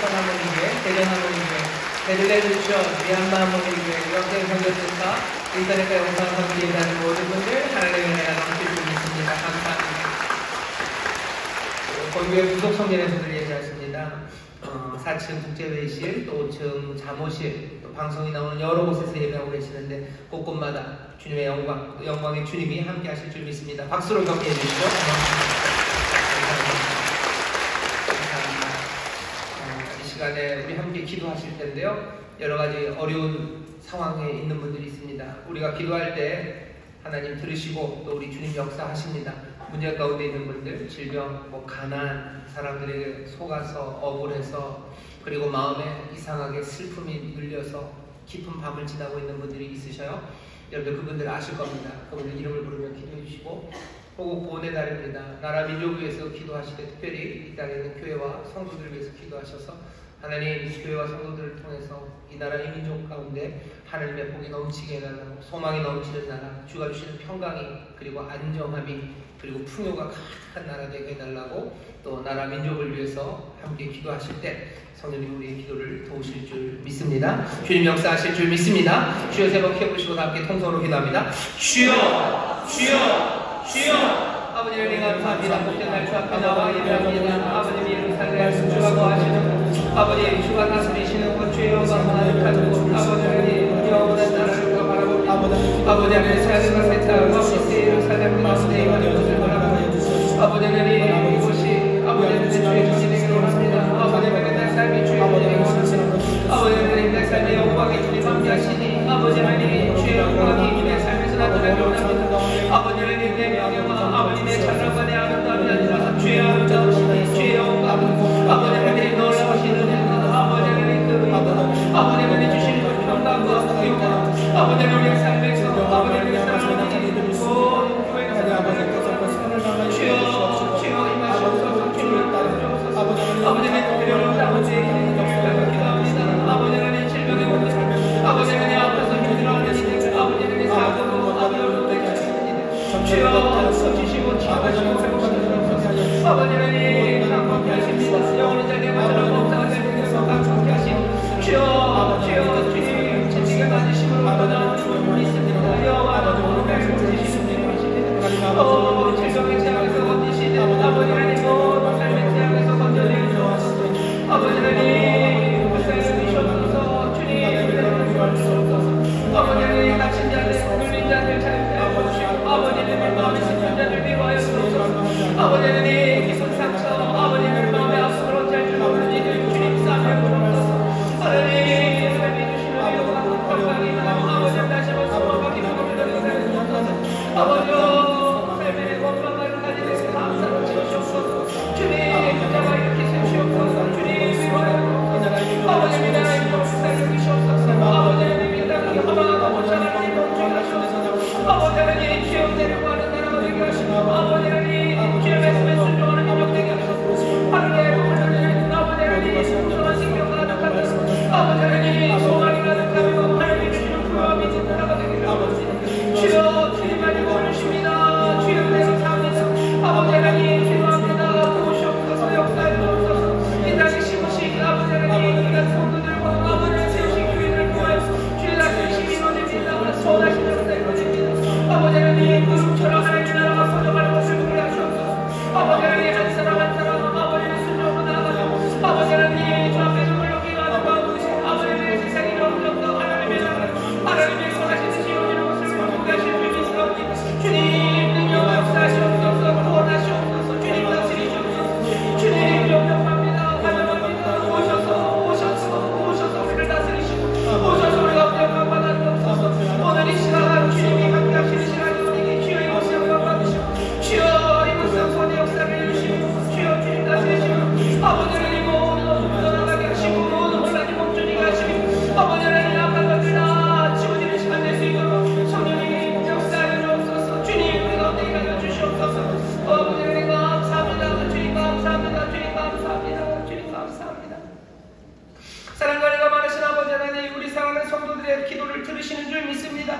보스턴 하모니교회, 대전 하모니교회, 베들레헴 미션, 미얀마 하모니교회, 이렇게 선교센터, 인터넷과 영상 선교인하는 모든 분들 하나님의 은혜가 넘칠 줄 믿습니다. 감사합니다. 본교회 부속 성전에서들 예배하십니다. 4층 국제회의실, 또 5층 자모실, 또 방송이 나오는 여러 곳에서 예배하고 계시는데 곳곳마다 주님의 영광, 또 영광의 주님이 함께 하실 줄 믿습니다. 박수로 격려해 주시죠. 감사합니다. 이 시간에 우리 함께 기도하실 텐데요. 여러 가지 어려운 상황에 있는 분들이 있습니다. 우리가 기도할 때 하나님 들으시고 또 우리 주님 역사하십니다. 문제 가운데 있는 분들, 질병, 가난, 사람들에게 속아서 억울해서 그리고 마음에 이상하게 슬픔이 눌려서 깊은 밤을 지나고 있는 분들이 있으셔요. 여러분들 그분들 아실 겁니다. 그분들 이름을 부르며 기도해 주시고 호국 구원의 날입니다. 나라 민족을 위해서 기도하시되 특별히 이 땅에 있는 교회와 성도들을 위해서 기도하셔서 하나님 교회와 성도들을 통해서 이 나라 이 민족 가운데 하나님의 복이 넘치게 해달라고, 소망이 넘치는 나라, 주가 주시는 평강이 그리고 안정함이 그리고 풍요가 가득한 나라 되게 해달라고, 또 나라 민족을 위해서 함께 기도하실 때 성령님 우리의 기도를 도우실 줄 믿습니다. 주님 역사하실 줄 믿습니다. 주여 세 번 키워보시고 다 함께 통성으로 기도합니다. 주여 주여 주여. 아버지 은혜 감사합니다. 복된 날 주 앞에 나와 예배합니다. 아버님 이름 살려 주가 거하시는 아버지, 주가 다스리시는 것 주의 영광을 가지고 아버지 영원한 나라를 바라봅니다. 아버지 하나님 새하늘과 새 땅 아버지 예루살렘 가운데 임하는 것을 바라보며 아버지 하나님 이곳이 아버지 하나님 주의 주시 되기를 원합니다. 아버지 하나님 내 삶이 주의 주시 되기를 원합니다. 아버지 하나님 내 삶의 영광이 주님 함께 하시니 아버지 하나님 주의 영광이 내 삶에서 나타나기를 원합니다. 아버지 하나님 내 명예와 아버지 내 찬란과 내 아름다움이 아니라 주의 아름다우시니 주의 영광 아버지 하나님 놀라우시는 아버지 하나님 그 의가 아버지 하나님 주시는 그 평강과 풍요가 아버지 하나님 삶에서 아버지 하나님 사랑하는 모든 교회가 살아가는 주여 주여 임하시옵소서. 주님 따르소서. 아버지 하나님 그리운 아버지 역사가 기도합니다. 아버지 하나님 질병의 문제 아버지 하나님 앞에서 힘들어하는 이들 아버지 하나님 사고로 아버지 되게 하시는 이들 주여 서주시고 치유하시고 회복시키옵소서. 아버지 하나님 강건케 하십니다. 영원히 자리에 맞으러 범사가 되는 것을 강건케 하시니 주여 주여 주님 진리가 맞으심으로 나오는 믿습니다. 여호와 아버지 보시시는 하시니 질병의 재앙에서 건지시는 아버지 하나님 모든 삶의 재앙에서 건져내주옵소서. 아버지 하나님 살려주시옵소서. 주님 주옵소서. 아버지 하나님 다친 자들 눌린 자들 자유케 하옵소서. 아버지 하나님 마음에 슬픈 자들 위로하여 주옵소서. 아버지 하나님 깊은 상처 아버지 하나님 마음에 아픔으로 잘줄 모르는 이들 주님 싸매어 주옵소서. 하나님 삶이 주시는 위로가 건강이 나고 아버지 하나님 다시 한번 소망과 기쁨을 드리는 주옵소서. 아버지여 삶의 건강을 가지는 감사로 지으시옵소서. 주님 부자가 이렇게 세우시옵소서. 주님 위로하여 주옵소서. 아버지 하나님 살려주시옵소서. 아버지 하나님 이 땅이 허망하고 모창하는 일을 주의하시옵소서. 아버지 하나님 주여 데려가는 나라가 되게 하시고 아버지 하나님 주의 말씀에 순종하는 민족 되게 하시고 하늘의 복을 누리는 아버지 하나님 풍성한 생명과 가득한 아버지 하나님 소망이 가득하며 하나님이 주시는 풍요함이 있는 나라가 되게 하시고 주여 주님 알고 올리십니다. 주여 감사합니다. 아버지 하나님 기도합니다. 도우시옵소서. 역사해 주옵소서. 이 땅에 심으신 아버지 하나님 이간 성도들과 아버지를 세우신 교회를 구하여 주의 다스리심이 이루어집니다. 소원하신 역사에 이루어집니다. 아버지 하나님 구름처럼 하나님의 나라가 퍼져가는 것을 보게 하시옵소서. 아버지 하나님 한 사람 한 사람 아버지를 순종으로 나아가고 아버지 하나님 주 앞에 눈물 높이 가지고 아버지 하나님 세상이 너무너무 하나님의 나라 하나님의 선하신 뜻이 이루어지는 것을 보게 하실 줄 믿사옵니다. 주님 능력 역사하시옵소서. 구원하시옵소서. 주님 다스리시옵소서. 주님 명령합니다. 환영합니다. 오셔서 우리를 다스리시고 오셔서 우리가 영광 받아주옵소서. 오늘 이 시간 주님이 함께 하시는 시간이 우리에게 주여 이곳에 영광 받으시고 주여 이곳에 선의 역사를 이루시고 주여 주님 다스리시고 아버지 하나님 모든 어둠 떠나가게 하시고 모든 혼란이 멈추게 하시고 아버지 하나님 악한 것들 다 치워지는 시간 될 수 있도록 성령님 역사하여 주옵소서. 주님 우리 가운데 일하여 주시옵소서. 아버지 하나님 감사합니다. 주님 감사합니다. 주님 감사합니다. 주님 감사합니다. 사랑과 은혜가 많으신 아버지 하나님 우리 사랑하는 성도들의 기도를 들으시는 줄 믿습니다.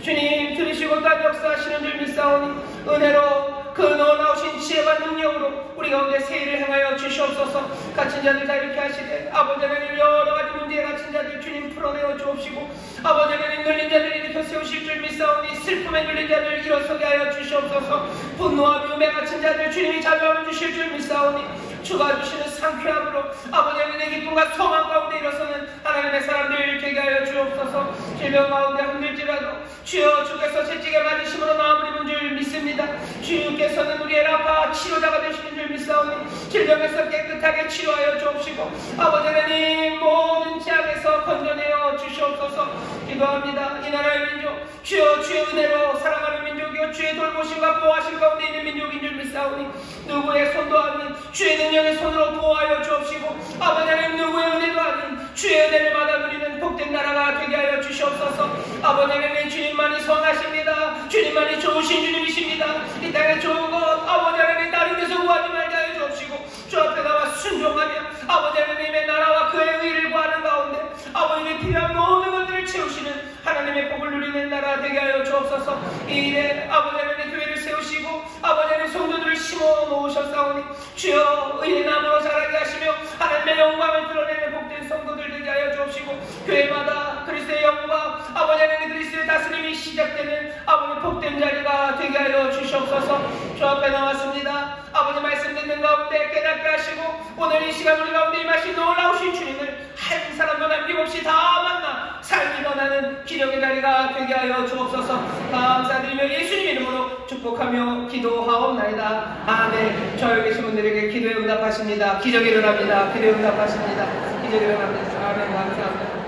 주님 들으시고 단 역사하시는 줄 믿사오니 은혜로 그 놀라우신 지혜와 능력으로 우리 가운데 세일을 행하여 주시옵소서. 갇힌 자들 자유케 하시되 아버지 하나님 여러 가지 문제에 갇힌 자들 주님 풀어내어 주옵시고 아버지 하나님 눌린 자들 일으켜 세우실 줄 믿사오니 슬픔에 눌린 자들 일어서게 하여 주시옵소서. 분노와 미움에 갇힌 자들 주님이 자유함을 주실 줄 믿사오니 주가 주시는 상쾌함으로 아버지 하나님의 기쁨과 소망 가운데 일어서는 하나님의 사람들 되게 하여 주옵소서. 질병 가운데 흔들지라도 주여 주께서 채찍에 맞으심으로 나음을 입은 줄 믿습니다. 주께서는 우리의 라파 치료자가 되시는 줄 믿사오니 질병에서 깨끗하게 치료하여 주옵시고 아버지 하나님 모든 죄악에서 건져내어 주시옵소서. 기도합니다. 이 나라의 민족 주여 주의 은혜로 사랑하는 민족이요 주의 돌보심과 보호하심 가운데 있는 민족인 줄 믿사오니 누구의 손도 아닌 주의 능력의 손으로 보호하여 주옵시고 아버지 하나님 누구의 은혜도 아닌 주의 은혜를 받아 누리는 복된 나라가 되게 하여 주시옵소서. 아버지 하나님 주님만이 선하십니다. 주님만이 좋으신 주님이십니다. 이 땅에 좋은 것 아버지 하나님 다른 데서 구하지 말게 하여 주옵시고 주 앞에 나와 순종하며 아버지 하나님의 나라와 그의 의를 구하는 가운데 아버지의 필요한 모든 것들을 채우시는 하나님의 복을 누리는 나라 되게 하여 주옵소서. 이 일에 아버지 하나님의 교회를 세우시고 아버지 하나님의 성도들을 심어 놓으셨사오니 주여 의의 나무로 자라게 하시며 하나님의 영광을 드러내는 복된 성도들 되게 하여 주옵시고 교회마다 그리스도의 영광 아버지 하나님 그리스도의 다스림이 시작되는 아버지 복된 자리가 되게 하여 주시옵소서. 주 앞에 나왔습니다. 아버지 말씀 듣는 가운데 깨닫게 하시고 오늘 이 시간 우리 가운데 임하신 놀라우신 주님을 한 사람도 남김없이 다 만나 삶이 변하는 기적의 자리가 되게 하여 주옵소서. 감사드리며 예수님 이름으로 축복하며 기도하옵나이다. 아멘. 저희 계신 분들에게 기도에 응답하십니다. 기적이 일어납니다. 기도에 응답하십니다. 기적이 일어납니다. 아멘. 감사합니다.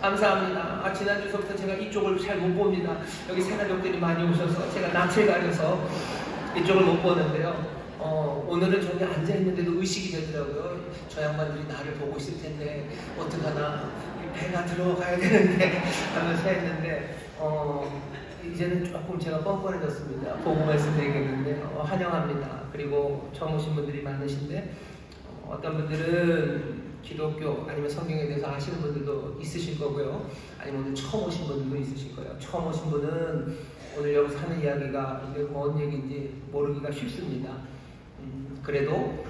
감사합니다. 지난주부터 제가 이쪽을 잘 못 봅니다. 여기 새가족들이 많이 오셔서 제가 낯을 가려서 이쪽을 못 보는데요. 오늘은 저기 앉아있는데도 의식이 되더라고요. 저 양반들이 나를 보고 있을 텐데 어떡하나 배가 들어가야 되는데 하면서 했는데 이제는 조금 제가 뻔뻔해졌습니다. 보고 말씀드리겠는데 환영합니다. 그리고 처음 오신 분들이 많으신데 어떤 분들은 기독교 아니면 성경에 대해서 아시는 분들도 있으실 거고요. 아니면 오늘 처음 오신 분들도 있으실 거예요. 처음 오신 분은 오늘 여기서 하는 이야기가 이게 뭔 얘기인지 모르기가 쉽습니다. 그래도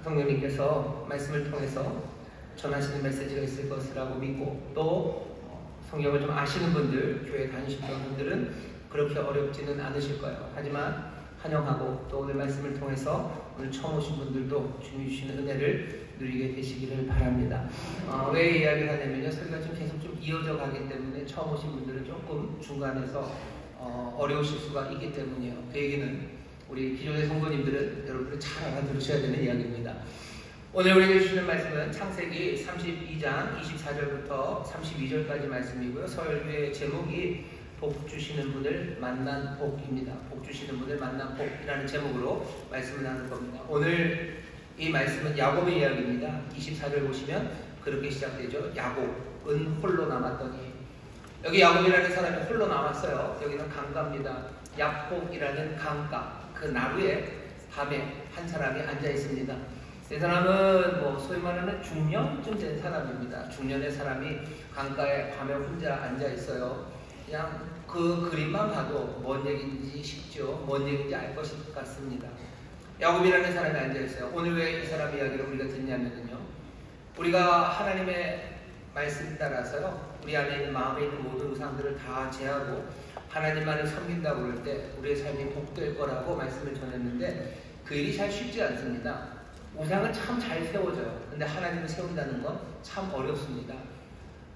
성령님께서 말씀을 통해서 전하시는 메시지가 있을 것이라고 믿고 또 성경을 좀 아시는 분들, 교회 다니시는 분들은 그렇게 어렵지는 않으실 거예요. 하지만 환영하고 또 오늘 말씀을 통해서 오늘 처음 오신 분들도 주님 주시는 은혜를 누리게 되시기를 바랍니다. 왜 이야기를 하냐면요. 설교가 좀 계속 좀 이어져 가기 때문에 처음 오신 분들은 조금 중간에서 어려우실 수가 있기 때문이에요. 그 얘기는 우리 기존의 성도님들은 여러분들이 잘 알아들으셔야 되는 이야기입니다. 오늘 우리에게 주시는 말씀은 창세기 32장 24절부터 32절까지 말씀이고요. 설교의 제목이 복 주시는 분을 만난 복입니다. 복 주시는 분을 만난 복이라는 제목으로 말씀을 나눌 겁니다. 오늘 이 말씀은 야곱의 이야기입니다. 24절 보시면 그렇게 시작되죠. 야곱은 홀로 남았더니 여기 야곱이라는 사람이 홀로 남았어요. 여기는 강가입니다. 야복이라는 강가 그 나루에 밤에 한 사람이 앉아 있습니다. 이 사람은 소위 말하는 중년쯤 된 사람입니다. 중년의 사람이 강가에 밤에 혼자 앉아 있어요. 그냥 그 그림만 봐도 뭔 얘기인지 쉽죠. 뭔 얘기인지 알 것 같습니다. 야곱이라는 사람이 앉아 있어요. 오늘 왜 이 사람 이야기를 우리가 듣냐면요. 우리가 하나님의 말씀 따라서요. 우리 안에 있는 마음에 있는 모든 우상들을 다 제하고 하나님만을 섬긴다고 그럴 때 우리의 삶이 복될 거라고 말씀을 전했는데 그 일이 잘 쉽지 않습니다. 우상은 참 잘 세워져요. 근데 하나님을 세운다는 건 참 어렵습니다.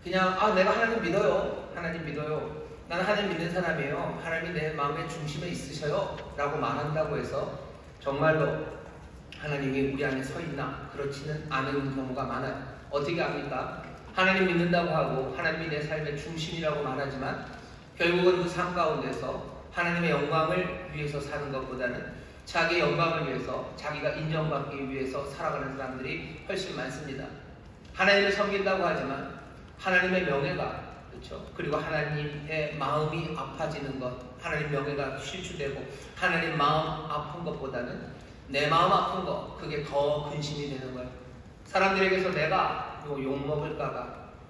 그냥 내가 하나님 믿어요. 하나님 믿어요. 나는 하나님 믿는 사람이에요. 하나님이 내 마음의 중심에 있으셔요. 라고 말한다고 해서 정말로 하나님이 우리 안에 서 있나 그렇지는 않은 경우가 많아요. 어떻게 합니까? 하나님 믿는다고 하고 하나님이 내 삶의 중심이라고 말하지만 결국은 그 삶 가운데서 하나님의 영광을 위해서 사는 것보다는 자기의 영광을 위해서 자기가 인정받기 위해서 살아가는 사람들이 훨씬 많습니다. 하나님을 섬긴다고 하지만 하나님의 명예가 그렇죠? 그리고 하나님의 마음이 아파지는 것 하나님 명예가 실추되고 하나님 마음 아픈 것보다는 내 마음 아픈 것 그게 더 근심이 되는 거예요. 사람들에게서 내가 욕먹을까봐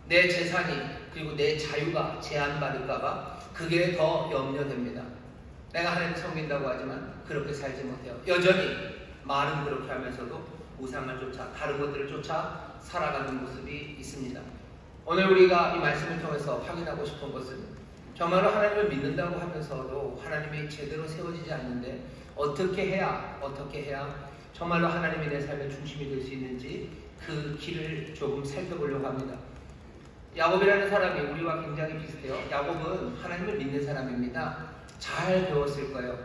내 재산이 그리고 내 자유가 제한받을까봐 그게 더 염려됩니다. 내가 하나님을 섬긴다고 하지만 그렇게 살지 못해요. 여전히 말은 그렇게 하면서도 우상을 쫓아 다른 것들을 쫓아 살아가는 모습이 있습니다. 오늘 우리가 이 말씀을 통해서 확인하고 싶은 것은 정말로 하나님을 믿는다고 하면서도 하나님이 제대로 세워지지 않는데 어떻게 해야 정말로 하나님이 내 삶의 중심이 될 수 있는지 그 길을 조금 살펴보려고 합니다. 야곱이라는 사람이 우리와 굉장히 비슷해요. 야곱은 하나님을 믿는 사람입니다. 잘 배웠을 거예요.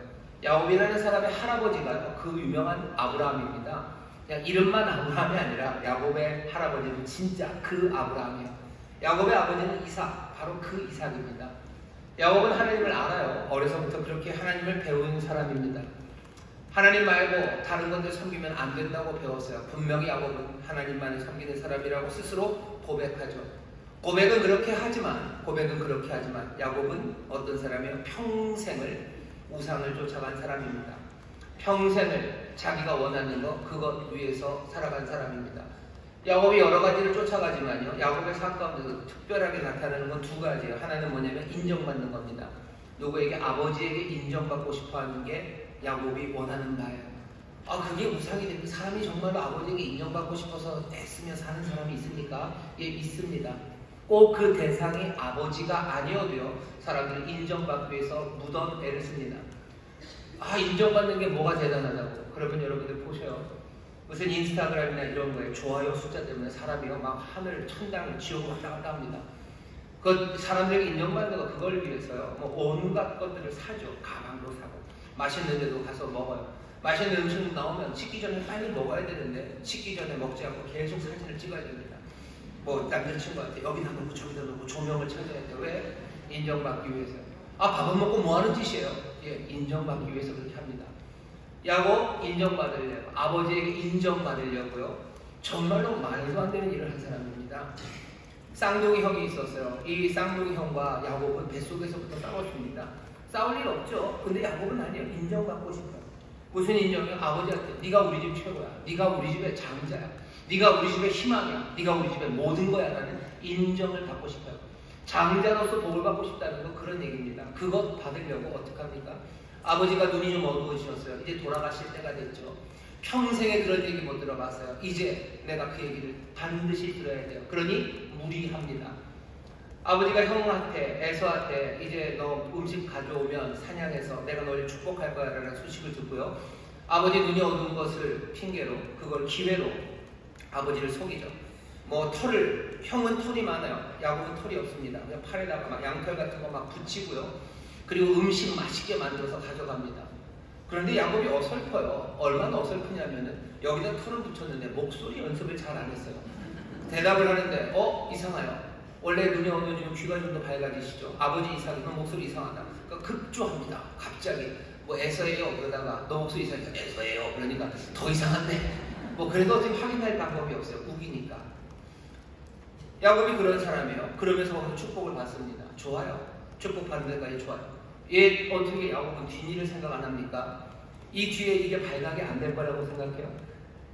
야곱이라는 사람의 할아버지가 그 유명한 아브라함입니다. 그냥 이름만 아브라함이 아니라 야곱의 할아버지는 진짜 그 아브라함이에요. 야곱의 아버지는 이삭, 바로 그 이삭입니다. 야곱은 하나님을 알아요. 어려서부터 그렇게 하나님을 배운 사람입니다. 하나님 말고 다른 것들 섬기면 안 된다고 배웠어요. 분명히 야곱은 하나님만을 섬기는 사람이라고 스스로 고백하죠. 고백은 그렇게 하지만 야곱은 어떤 사람이에요? 평생을 우상을 쫓아간 사람입니다. 평생을 자기가 원하는 그것 위해서 살아간 사람입니다. 야곱이 여러 가지를 쫓아가지만요, 야곱의 삶 가운데서 특별하게 나타나는 건 두 가지예요. 하나는 뭐냐면 인정받는 겁니다. 누구에게? 아버지에게 인정받고 싶어하는 게 야곱이 원하는 바예요. 그게 우상이 되는 사람이 정말로 아버지에게 인정받고 싶어서 애쓰며 사는 사람이 있습니까? 예, 있습니다. 꼭 그 대상이 아버지가 아니어도요, 사람들은 인정받기 위해서 무던 애를 씁니다. 인정받는 게 뭐가 대단하다고. 그러면 여러분들 보셔요. 무슨 인스타그램이나 이런 거에 좋아요 숫자 때문에 사람이요 막 하늘, 천당, 지옥을 왔다 갔다 합니다. 그 사람들에게 인정받는 거 그걸 위해서요. 온갖 것들을 사죠. 가방도 사고, 맛있는 데도 가서 먹어요. 맛있는 음식 나오면 식기 전에 빨리 먹어야 되는데 식기 전에 먹지 않고 계속 사진을 찍어야 됩니다. 남자친구한테 여기다 놓고 저기다 놓고 조명을 찾아야 돼. 왜? 인정받기 위해서요. 밥은 먹고 뭐 하는 짓이에요? 예, 인정받기 위해서 그렇게 합니다. 야곱 인정받으려고, 아버지에게 인정받으려고요. 정말로 말도 안 되는 일을 한 사람입니다. 쌍둥이 형이 있었어요. 이 쌍둥이 형과 야곱은 뱃속에서부터 싸웠습니다. 싸울 일 없죠. 근데 야곱은 아니에요. 인정받고 싶어요. 무슨 인정이요? 아버지한테 네가 우리 집 최고야. 네가 우리 집의 장자야. 네가 우리 집의 희망이야. 네가 우리 집의 모든 거야. 라는 인정을 받고 싶어요. 장자로서 복을 받고 싶다는 건 그런 얘기입니다. 그것 받으려고 어떡합니까? 아버지가 눈이 좀 어두워지셨어요. 이제 돌아가실 때가 됐죠. 평생에 그런 얘기 못 들어봤어요. 이제 내가 그 얘기를 반드시 들어야 돼요. 그러니 무리합니다. 아버지가 형한테, 에서한테 이제 너 음식 가져오면 사냥해서 내가 너를 축복할 거야 라는 소식을 듣고요. 아버지 눈이 어두운 것을 핑계로, 그걸 기회로 아버지를 속이죠. 형은 털이 많아요. 야곱은 털이 없습니다. 그냥 팔에다가 막 양털 같은 거 막 붙이고요. 그리고 음식 맛있게 만들어서 가져갑니다. 그런데 야곱이 어설퍼요. 얼마나 어설프냐면은 여기다 털을 붙였는데 목소리 연습을 잘 안 했어요. 대답을 하는데 이상해요. 원래 눈이 어두워지면 귀가 좀 더 밝아지시죠. 아버지 이삭이 너 목소리 이상하다. 그러니까 급조합니다. 갑자기 에서예요. 그러다가 너 목소리 이상하니까 에서예요. 그러니까 더 이상한데 그래도 어떻게 확인할 방법이 없어요. 우기니까. 야곱이 그런 사람이에요. 그러면서 축복을 받습니다. 좋아요. 축복받는 데까지 좋아요. 얘 어떻게 야곱은 뒷일을 생각 안 합니까? 이 뒤에 이게 발각이 안 될 거라고 생각해요.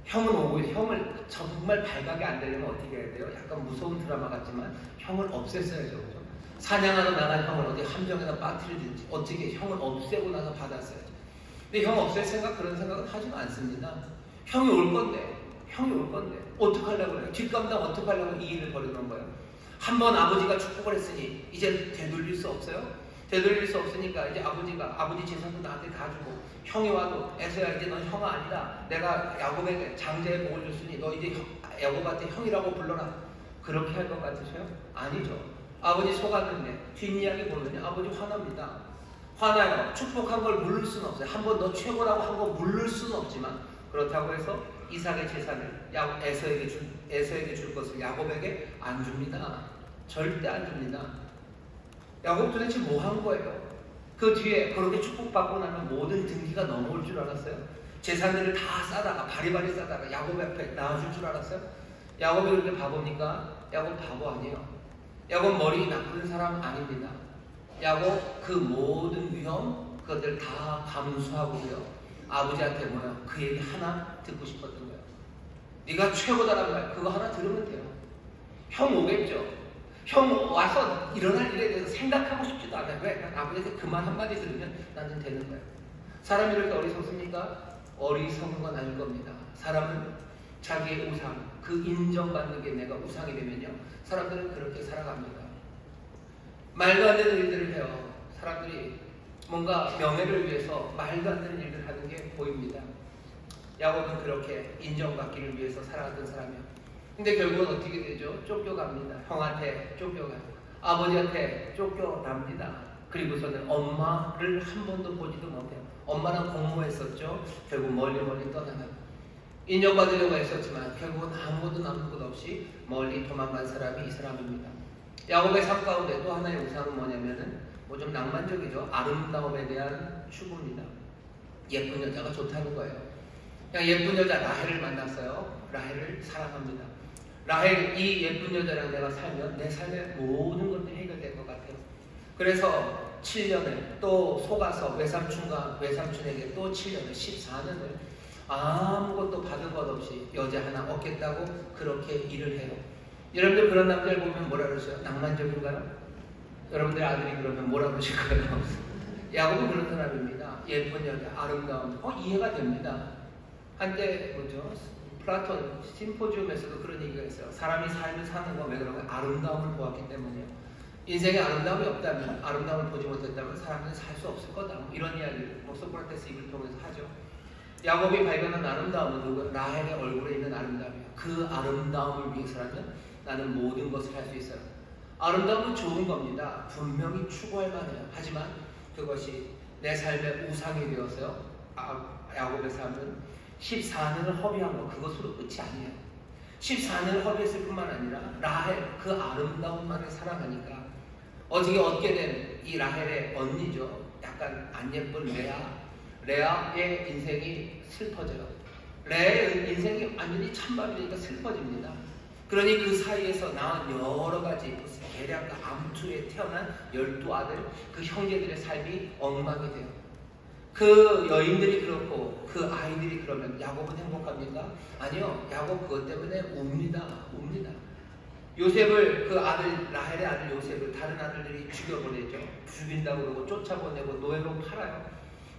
형을 정말 발각이 안 되려면 어떻게 해야 돼요? 약간 무서운 드라마 같지만 형을 없앴어야죠. 그죠? 사냥하러 나간 형을 어디 함정에다 빠뜨리든지 어떻게 형을 없애고 나서 받았어야죠. 근데 형 없앨 생각, 그런 생각은 하지도 않습니다. 형이 올 건데 어떡하려고 그래요? 뒷감당 어떡하려고 이 일을 벌이는 거예요? 한번 아버지가 축복을 했으니 이제 되돌릴 수 없어요? 되돌릴 수 없으니까 이제 아버지 재산도 나한테 다 주고, 형이 와도 에서야 이제 넌 형아 아니다. 내가 야곱에게 장자의 복을 줬으니 너 이제 야곱한테 형이라고 불러라. 그렇게 할 것 같으세요? 아니죠. 아버지 속았는데 뒷이야기 보면 아버지 화납니다. 화나요. 축복한 걸 물을 수는 없어요. 한번 너 최고라고 한 거 물을 수는 없지만, 그렇다고 해서 이삭의 재산을 에서에게 줄 것을 야곱에게 안 줍니다. 절대 안 줍니다. 야곱 도대체 뭐 한 거예요? 그 뒤에 그렇게 축복받고 나면 모든 등기가 넘어올 줄 알았어요? 재산들을 다 싸다가 바리바리 싸다가 야곱 앞에 나와줄 줄 알았어요? 야곱이 그렇게 바보입니까? 야곱 바보 아니에요. 야곱 머리 나쁜 사람 아닙니다. 야곱 그 모든 위험 그것들 다 감수하고요. 아버지한테 그 얘기 하나 듣고 싶었던 거예요. 네가 최고다라는 말 그거 하나 들으면 돼요. 형 오겠죠. 형 와서 일어날 일에 대해서 생각하고 싶지도 않아요. 왜? 난 아버지한테 그만 한마디 들으면 나는 되는 거예요. 사람이 이렇게 어리석습니까? 어리석은 건 아닐 겁니다. 사람은 자기의 우상, 그 인정받는 게 내가 우상이 되면요, 사람들은 그렇게 살아갑니다. 말도 안 되는 일들을 해요. 사람들이 뭔가 명예를 위해서 말도 안 되는 일들을 하는 게 보입니다. 야곱은 그렇게 인정받기를 위해서 살아갔던 사람이에요. 근데 결국은 어떻게 되죠? 쫓겨갑니다. 형한테 쫓겨가요. 아버지한테 쫓겨납니다. 그리고서는 엄마를 한 번도 보지도 못해요. 엄마랑 공모했었죠. 결국 멀리 떠나가요. 인정받으려고 했었지만 결국은 아무것도 남은 것 없이 멀리 도망간 사람이 이 사람입니다. 야곱의 삶 가운데 또 하나의 우상은 뭐냐면은 뭐 좀 낭만적이죠. 아름다움에 대한 추구입니다. 예쁜 여자가 좋다는 거예요. 그냥 예쁜 여자 라헬을 만났어요. 라헬을 사랑합니다. 라헬, 이 예쁜 여자랑 내가 살면 내 삶의 모든 것들이 해결될 것 같아요. 그래서 7년을 또 속아서 외삼촌에게 또 7년을 14년을 아무것도 받은 것 없이 여자 하나 얻겠다고 그렇게 일을 해요. 여러분들 그런 남자를 보면 뭐라 그러세요? 낭만적인가요? 여러분들 아들이 그러면 뭐라 그러실 거예요? 야곱은 그런 사람입니다. 예쁜 여자, 아름다움, 이해가 됩니다. 한때 뭐죠? 플라톤 심포지움에서도 그런 얘기가 있어요. 사람이 삶을 사는 거 왜 그런 거예요? 아름다움을 보았기 때문이에요. 인생에 아름다움이 없다면, 아름다움을 보지 못했다면 사람은 살 수 없을 거다. 이런 이야기를 소크라테스 입을 통해서 하죠. 야곱이 발견한 아름다움은 누구? 라헬의 얼굴에 있는 아름다움이에요. 그 아름다움을 위해서라면 나는 모든 것을 할 수 있어요. 아름다움은 좋은 겁니다. 분명히 추구할 만해요. 하지만 그것이 내 삶의 우상이 되어서요. 야곱의 삶은 14년을 허비한 거 그것으로 끝이 아니에요. 14년을 허비했을 뿐만 아니라 라헬 그 아름다움만을 사랑하니까 어떻게 얻게 된 이 라헬의 언니죠. 약간 안 예쁜 레아의 인생이 슬퍼져요. 레아의 인생이 완전히 찬밥이니까 슬퍼집니다. 그러니 그 사이에서 낳은 여러 가지 계략과 암투에 태어난 12아들, 그 형제들의 삶이 엉망이 돼요. 그 여인들이 그렇고 그 아이들이 그러면 야곱은 행복합니까? 아니요. 야곱 그것 때문에 웁니다. 요셉을, 그 아들, 라헬의 아들 요셉을 다른 아들들이 죽여보내죠. 죽인다고 그러고 쫓아보내고 노예로 팔아요.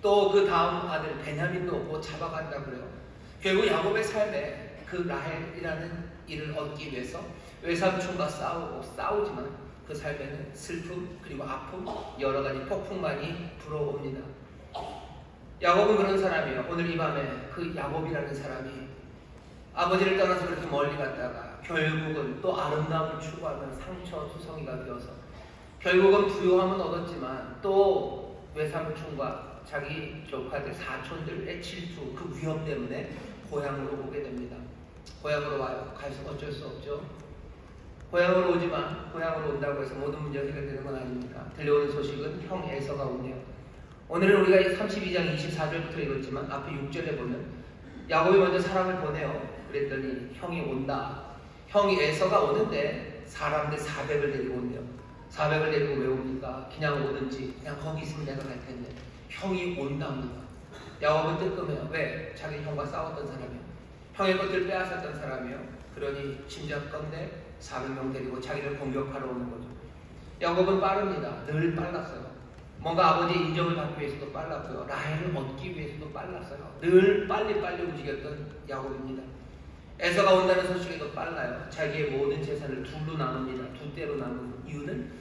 또 그 다음 아들 베냐민도 뭐 잡아간다고 그래요. 결국 야곱의 삶에 그 라헬이라는 일을 얻기 위해서 외삼촌과 싸우지만 그 삶에는 슬픔 그리고 아픔 여러 가지 폭풍만이 불어옵니다. 야곱은 그런 사람이에요. 오늘 이 밤에 그 야곱이라는 사람이 아버지를 떠나서 그렇게 멀리 갔다가 결국은 또 아름다움을 추구하면 상처투성이가 되어서 결국은 부유함은 얻었지만 또 외삼촌과 자기 조카들 사촌들의 질투 그 위험 때문에 고향으로 오게 됩니다. 고향으로 와요. 가서 어쩔 수 없죠. 고향으로 오지만 고향으로 온다고 해서 모든 문제가 해결되는 건 아닙니다. 들려오는 소식은 형 에서가 오네요. 오늘은 우리가 32장 24절부터 읽었지만 앞에 6절에 보면 야곱이 먼저 사람을 보내요. 그랬더니 형이 온다. 형이 에서가 오는데 사람들 400을 데리고 온대요. 400을 데리고 왜 옵니까? 그냥 오든지 그냥 거기 있으면 내가 갈 텐데 형이 온답니다. 야곱은 뜨끔해요. 왜? 자기 형과 싸웠던 사람이에요. 형의 것들을 빼앗았던 사람이에요. 그러니 짐작건대 400명 데리고 자기를 공격하러 오는 거죠. 야곱은 빠릅니다. 늘 빨랐어요. 뭔가 아버지의 인정을 받기 위해서도 빨랐고요. 라헬을 얻기 위해서도 빨랐어요. 늘 빨리 움직였던 야곱입니다. 에서가 온다는 소식에도 빨라요. 자기의 모든 재산을 둘로 나눕니다. 두 대로 나누는 이유는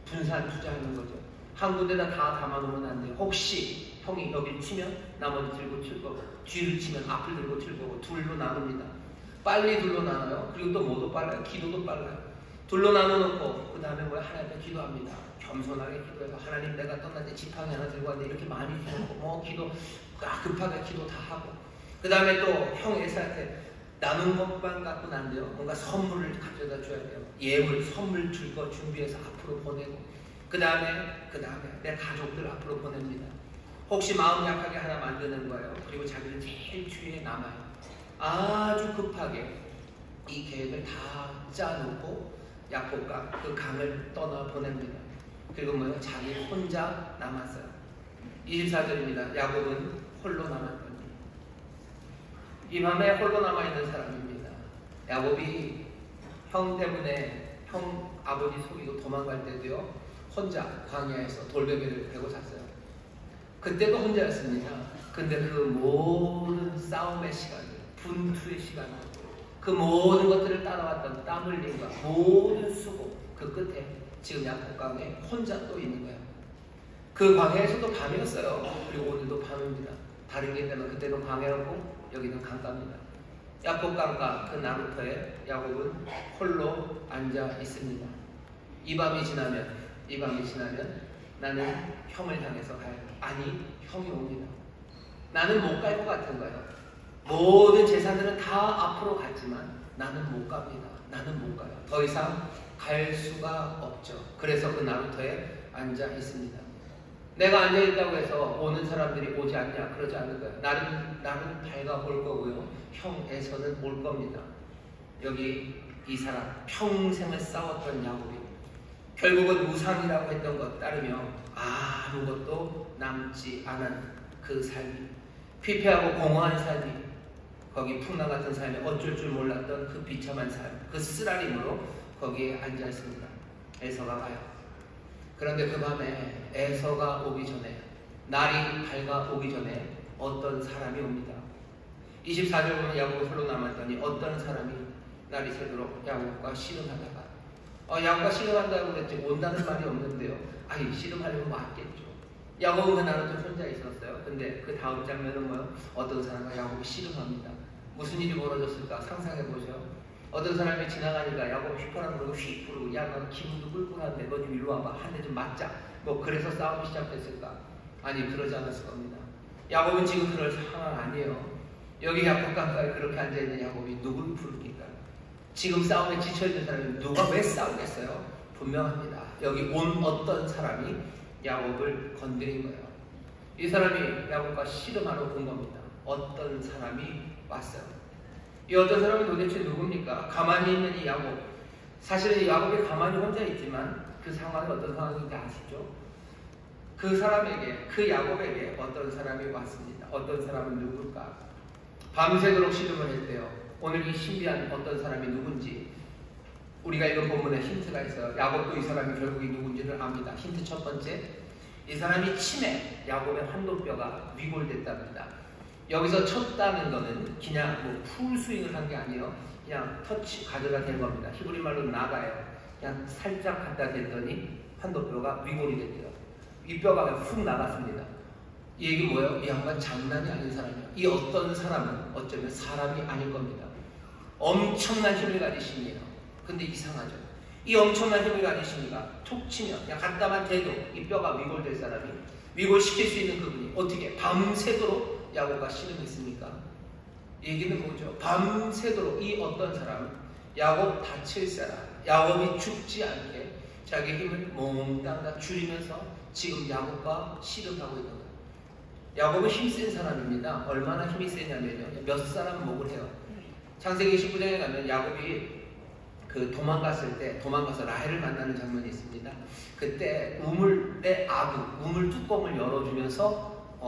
분산 투자하는 거죠. 한 군데다 다 담아놓으면 안 돼요. 혹시 형이 여기를 치면 나머지 들고 칠 거고 뒤를 치면 앞을 들고 칠 거고 둘로 나눕니다. 빨리 둘로 나눠요. 그리고 또 뭐도 빨라요. 기도도 빨라요. 둘로 나눠놓고 그 다음에 뭐야? 하나님께 기도합니다. 겸손하게 기도해서 하나님 내가 떠날 때 지팡이 하나 들고 왔는데 이렇게 많이 주고 뭐 기도 급하게 기도 다 하고 그 다음에 또 형 에서한테 나눈 것만 갖고는 안 돼요. 뭔가 선물을 가져다 줘야 돼요. 예물 선물 줄 거 준비해서 앞으로 보내고 그 다음에 내 가족들 앞으로 보냅니다. 혹시 마음 약하게 하나 만드는 거예요. 그리고 자기는 제일 뒤에 남아요. 아주 급하게 이 계획을 다 짜놓고 야곱과 그 강을 떠나 보냅니다. 그리고 뭐예요? 자기 혼자 남았어요. 24절입니다. 야곱은 홀로 남았더니 이 밤에 홀로 남아있는 사람입니다. 야곱이 형 때문에 형 아버지 속이고 도망갈 때도요 혼자 광야에서 돌베개를 베고 잤어요. 그때도 혼자였습니다. 근데 그 모든 싸움의 시간, 분투의 시간, 그 모든 것들을 따라왔던 땀 흘림과 모든 수고, 그 끝에 지금 야복강에 혼자 또 있는 거예요. 그 광야에서도 밤이었어요. 그리고 오늘도 밤입니다. 다른 게 있다면 그때도 광야였고 여기는 강가입니다. 야복강가 그 나루터에 야곱은 홀로 앉아 있습니다. 이 밤이 지나면 나는 형을 향해서 아니 형이 옵니다. 나는 못 갈 것 같은 거예요. 모든 재산들은 다 앞으로 갔지만 나는 못 갑니다. 나는 못 가요. 더 이상 갈 수가 없죠. 그래서 그 나루터에 앉아 있습니다. 내가 앉아 있다고 해서 오는 사람들이 오지 않냐? 그러지 않을 거예요. 나는 밝아 올 거고요. 형에서는 올 겁니다. 여기 이 사람 평생을 싸웠던 야곱이 결국은 우상이라고 했던 것 따르며 아무것도 남지 않은 그 삶이, 피폐하고 공허한 삶이, 거기 풍랑 같은 삶에 어쩔 줄 몰랐던 그 비참한 삶, 그 쓰라림으로 거기에 앉아 있습니다. 에서가 가요. 그런데 그 밤에 에서가 오기 전에, 날이 밝아 오기 전에 어떤 사람이 옵니다. 24절 보면 야곱이 홀로 남았더니 어떤 사람이 날이 새도록 야곱과 씨름하다가 야곱과 씨름한다고 그랬지 온다는 말이 없는데요. 씨름하려면 맞겠죠. 야곱은 그날은 좀 혼자 있었어요. 근데 그 다음 장면은 뭐요? 어떤 사람과 야곱이 씨름합니다. 무슨 일이 벌어졌을까 상상해보죠. 어떤 사람이 지나가니까 야곱이 휘파람 불고 휙 부르고 야 너 기분도 꿀꿀한데 너 좀 이리 와봐 한 대 좀 맞자. 그래서 싸움이 시작됐을까? 아니 그러지 않았을 겁니다. 야곱은 지금 그럴 상황 아니에요. 여기 야복강가에 그렇게 앉아있는 야곱이 누굴 부릅니까? 지금 싸움에 지쳐있는 사람이 누가 왜 싸우겠어요? 분명합니다. 여기 온 어떤 사람이 야곱을 건드린 거예요. 이 사람이 야곱과 씨름하러 온 겁니다. 어떤 사람이 왔어요. 이 어떤 사람이 도대체 누굽니까? 가만히 있는 이 야곱. 사실은 이 야곱이 가만히 혼자 있지만 그 상황이 어떤 상황인지 아시죠? 그 사람에게, 그 야곱에게 어떤 사람이 왔습니다. 어떤 사람은 누굴까? 밤새도록 씨름을 했대요. 오늘 이 신비한 어떤 사람이 누군지 우리가 읽은 본문에 힌트가 있어요. 야곱도 이 사람이 결국 누군지를 압니다. 힌트 첫 번째, 이 사람이 치매, 야곱의 환도뼈가 위골됐답니다. 여기서 쳤다는 거는 그냥 풀스윙을 한 게 아니에요. 그냥 터치, 가드가 된 겁니다. 히브리 말로 나가요. 그냥 살짝 갖다 댔더니 환도뼈가 위골이 됐대요. 윗뼈가 훅 나갔습니다. 이 얘기 뭐예요? 이 양반 장난이 아닌 사람이에요. 이 어떤 사람은 어쩌면 사람이 아닐 겁니다. 엄청난 힘을 가지시네요. 근데 이상하죠. 이 엄청난 힘을 가지시니까 툭 치면 그냥 갖다만 대도 이 뼈가 위골될 사람이 위골시킬 수 있는 그분이 어떻게 밤새도록 야곱과 씨름했습니까? 이 얘기는 뭐죠? 밤새도록 이 어떤 사람은 야곱 다칠 사람, 야곱이 죽지 않게 자기 힘을 몽땅 다 줄이면서 지금 야곱과 씨름하고 있는 거예요. 야곱은 힘센 사람입니다. 얼마나 힘이 세냐면요. 몇 사람 목을 해요. 창세기 19장에 가면 야곱이 도망가서 라헬을 만나는 장면이 있습니다. 그때 우물의 우물 뚜껑을 열어주면서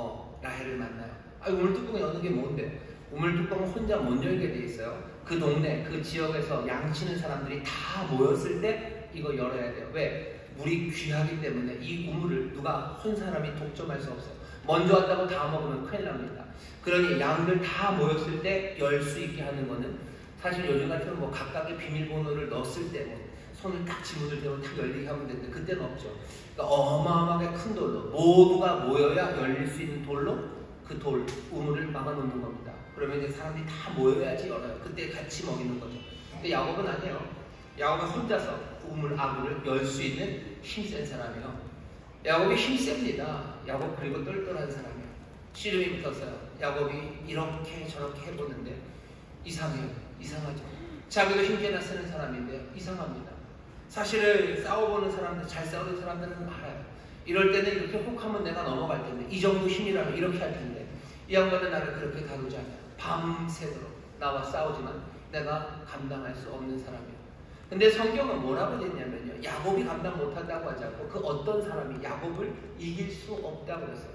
라헬을 만나요. 우물 뚜껑 여는 게 뭔데? 우물 뚜껑을 혼자 못 열게 돼 있어요. 그 동네, 그 지역에서 양치는 사람들이 다 모였을 때 이거 열어야 돼요. 왜? 물이 귀하기 때문에 이 우물을 누가 한 사람이 독점할 수 없어요. 먼저 왔다고 다 먹으면 큰일 납니다. 그러니 양들 다 모였을 때 열 수 있게 하는 거는 사실 요즘 같으면 각각의 비밀번호를 넣었을 때 손을 딱 지문을 대고 탁 열리게 하면 되는데 그때는 없죠. 그러니까 어마어마하게 큰 돌로 모두가 모여야 열릴 수 있는 돌로 그 돌 우물을 막아놓는 겁니다. 그러면 이제 사람들이 다 모여야지 열어요. 그때 같이 먹이는 거죠. 근데 야곱은 아니에요. 야곱은 혼자서 우물 아구를 열 수 있는 힘센 사람이에요. 야곱이 힘셉니다. 야곱 그리고 똘똘한 사람이에요. 씨름이 붙었어요. 야곱이 이렇게 저렇게 해보는데 이상해요. 이상하죠. 자기도 힘께나 쓰는 사람인데 이상합니다. 사실을 싸워보는 사람들, 잘 싸우는 사람들은 알아요. 이럴 때는 이렇게 혹하면 내가 넘어갈 텐데 이 정도 힘이라면 이렇게 할 텐데 이 양반은 나를 그렇게 다루지 않아요. 밤새도록 나와 싸우지만 내가 감당할 수 없는 사람이에요. 근데 성경은 뭐라고 됐냐면요. 야곱이 감당 못한다고 하지 않고 그 어떤 사람이 야곱을 이길 수 없다고 했어요.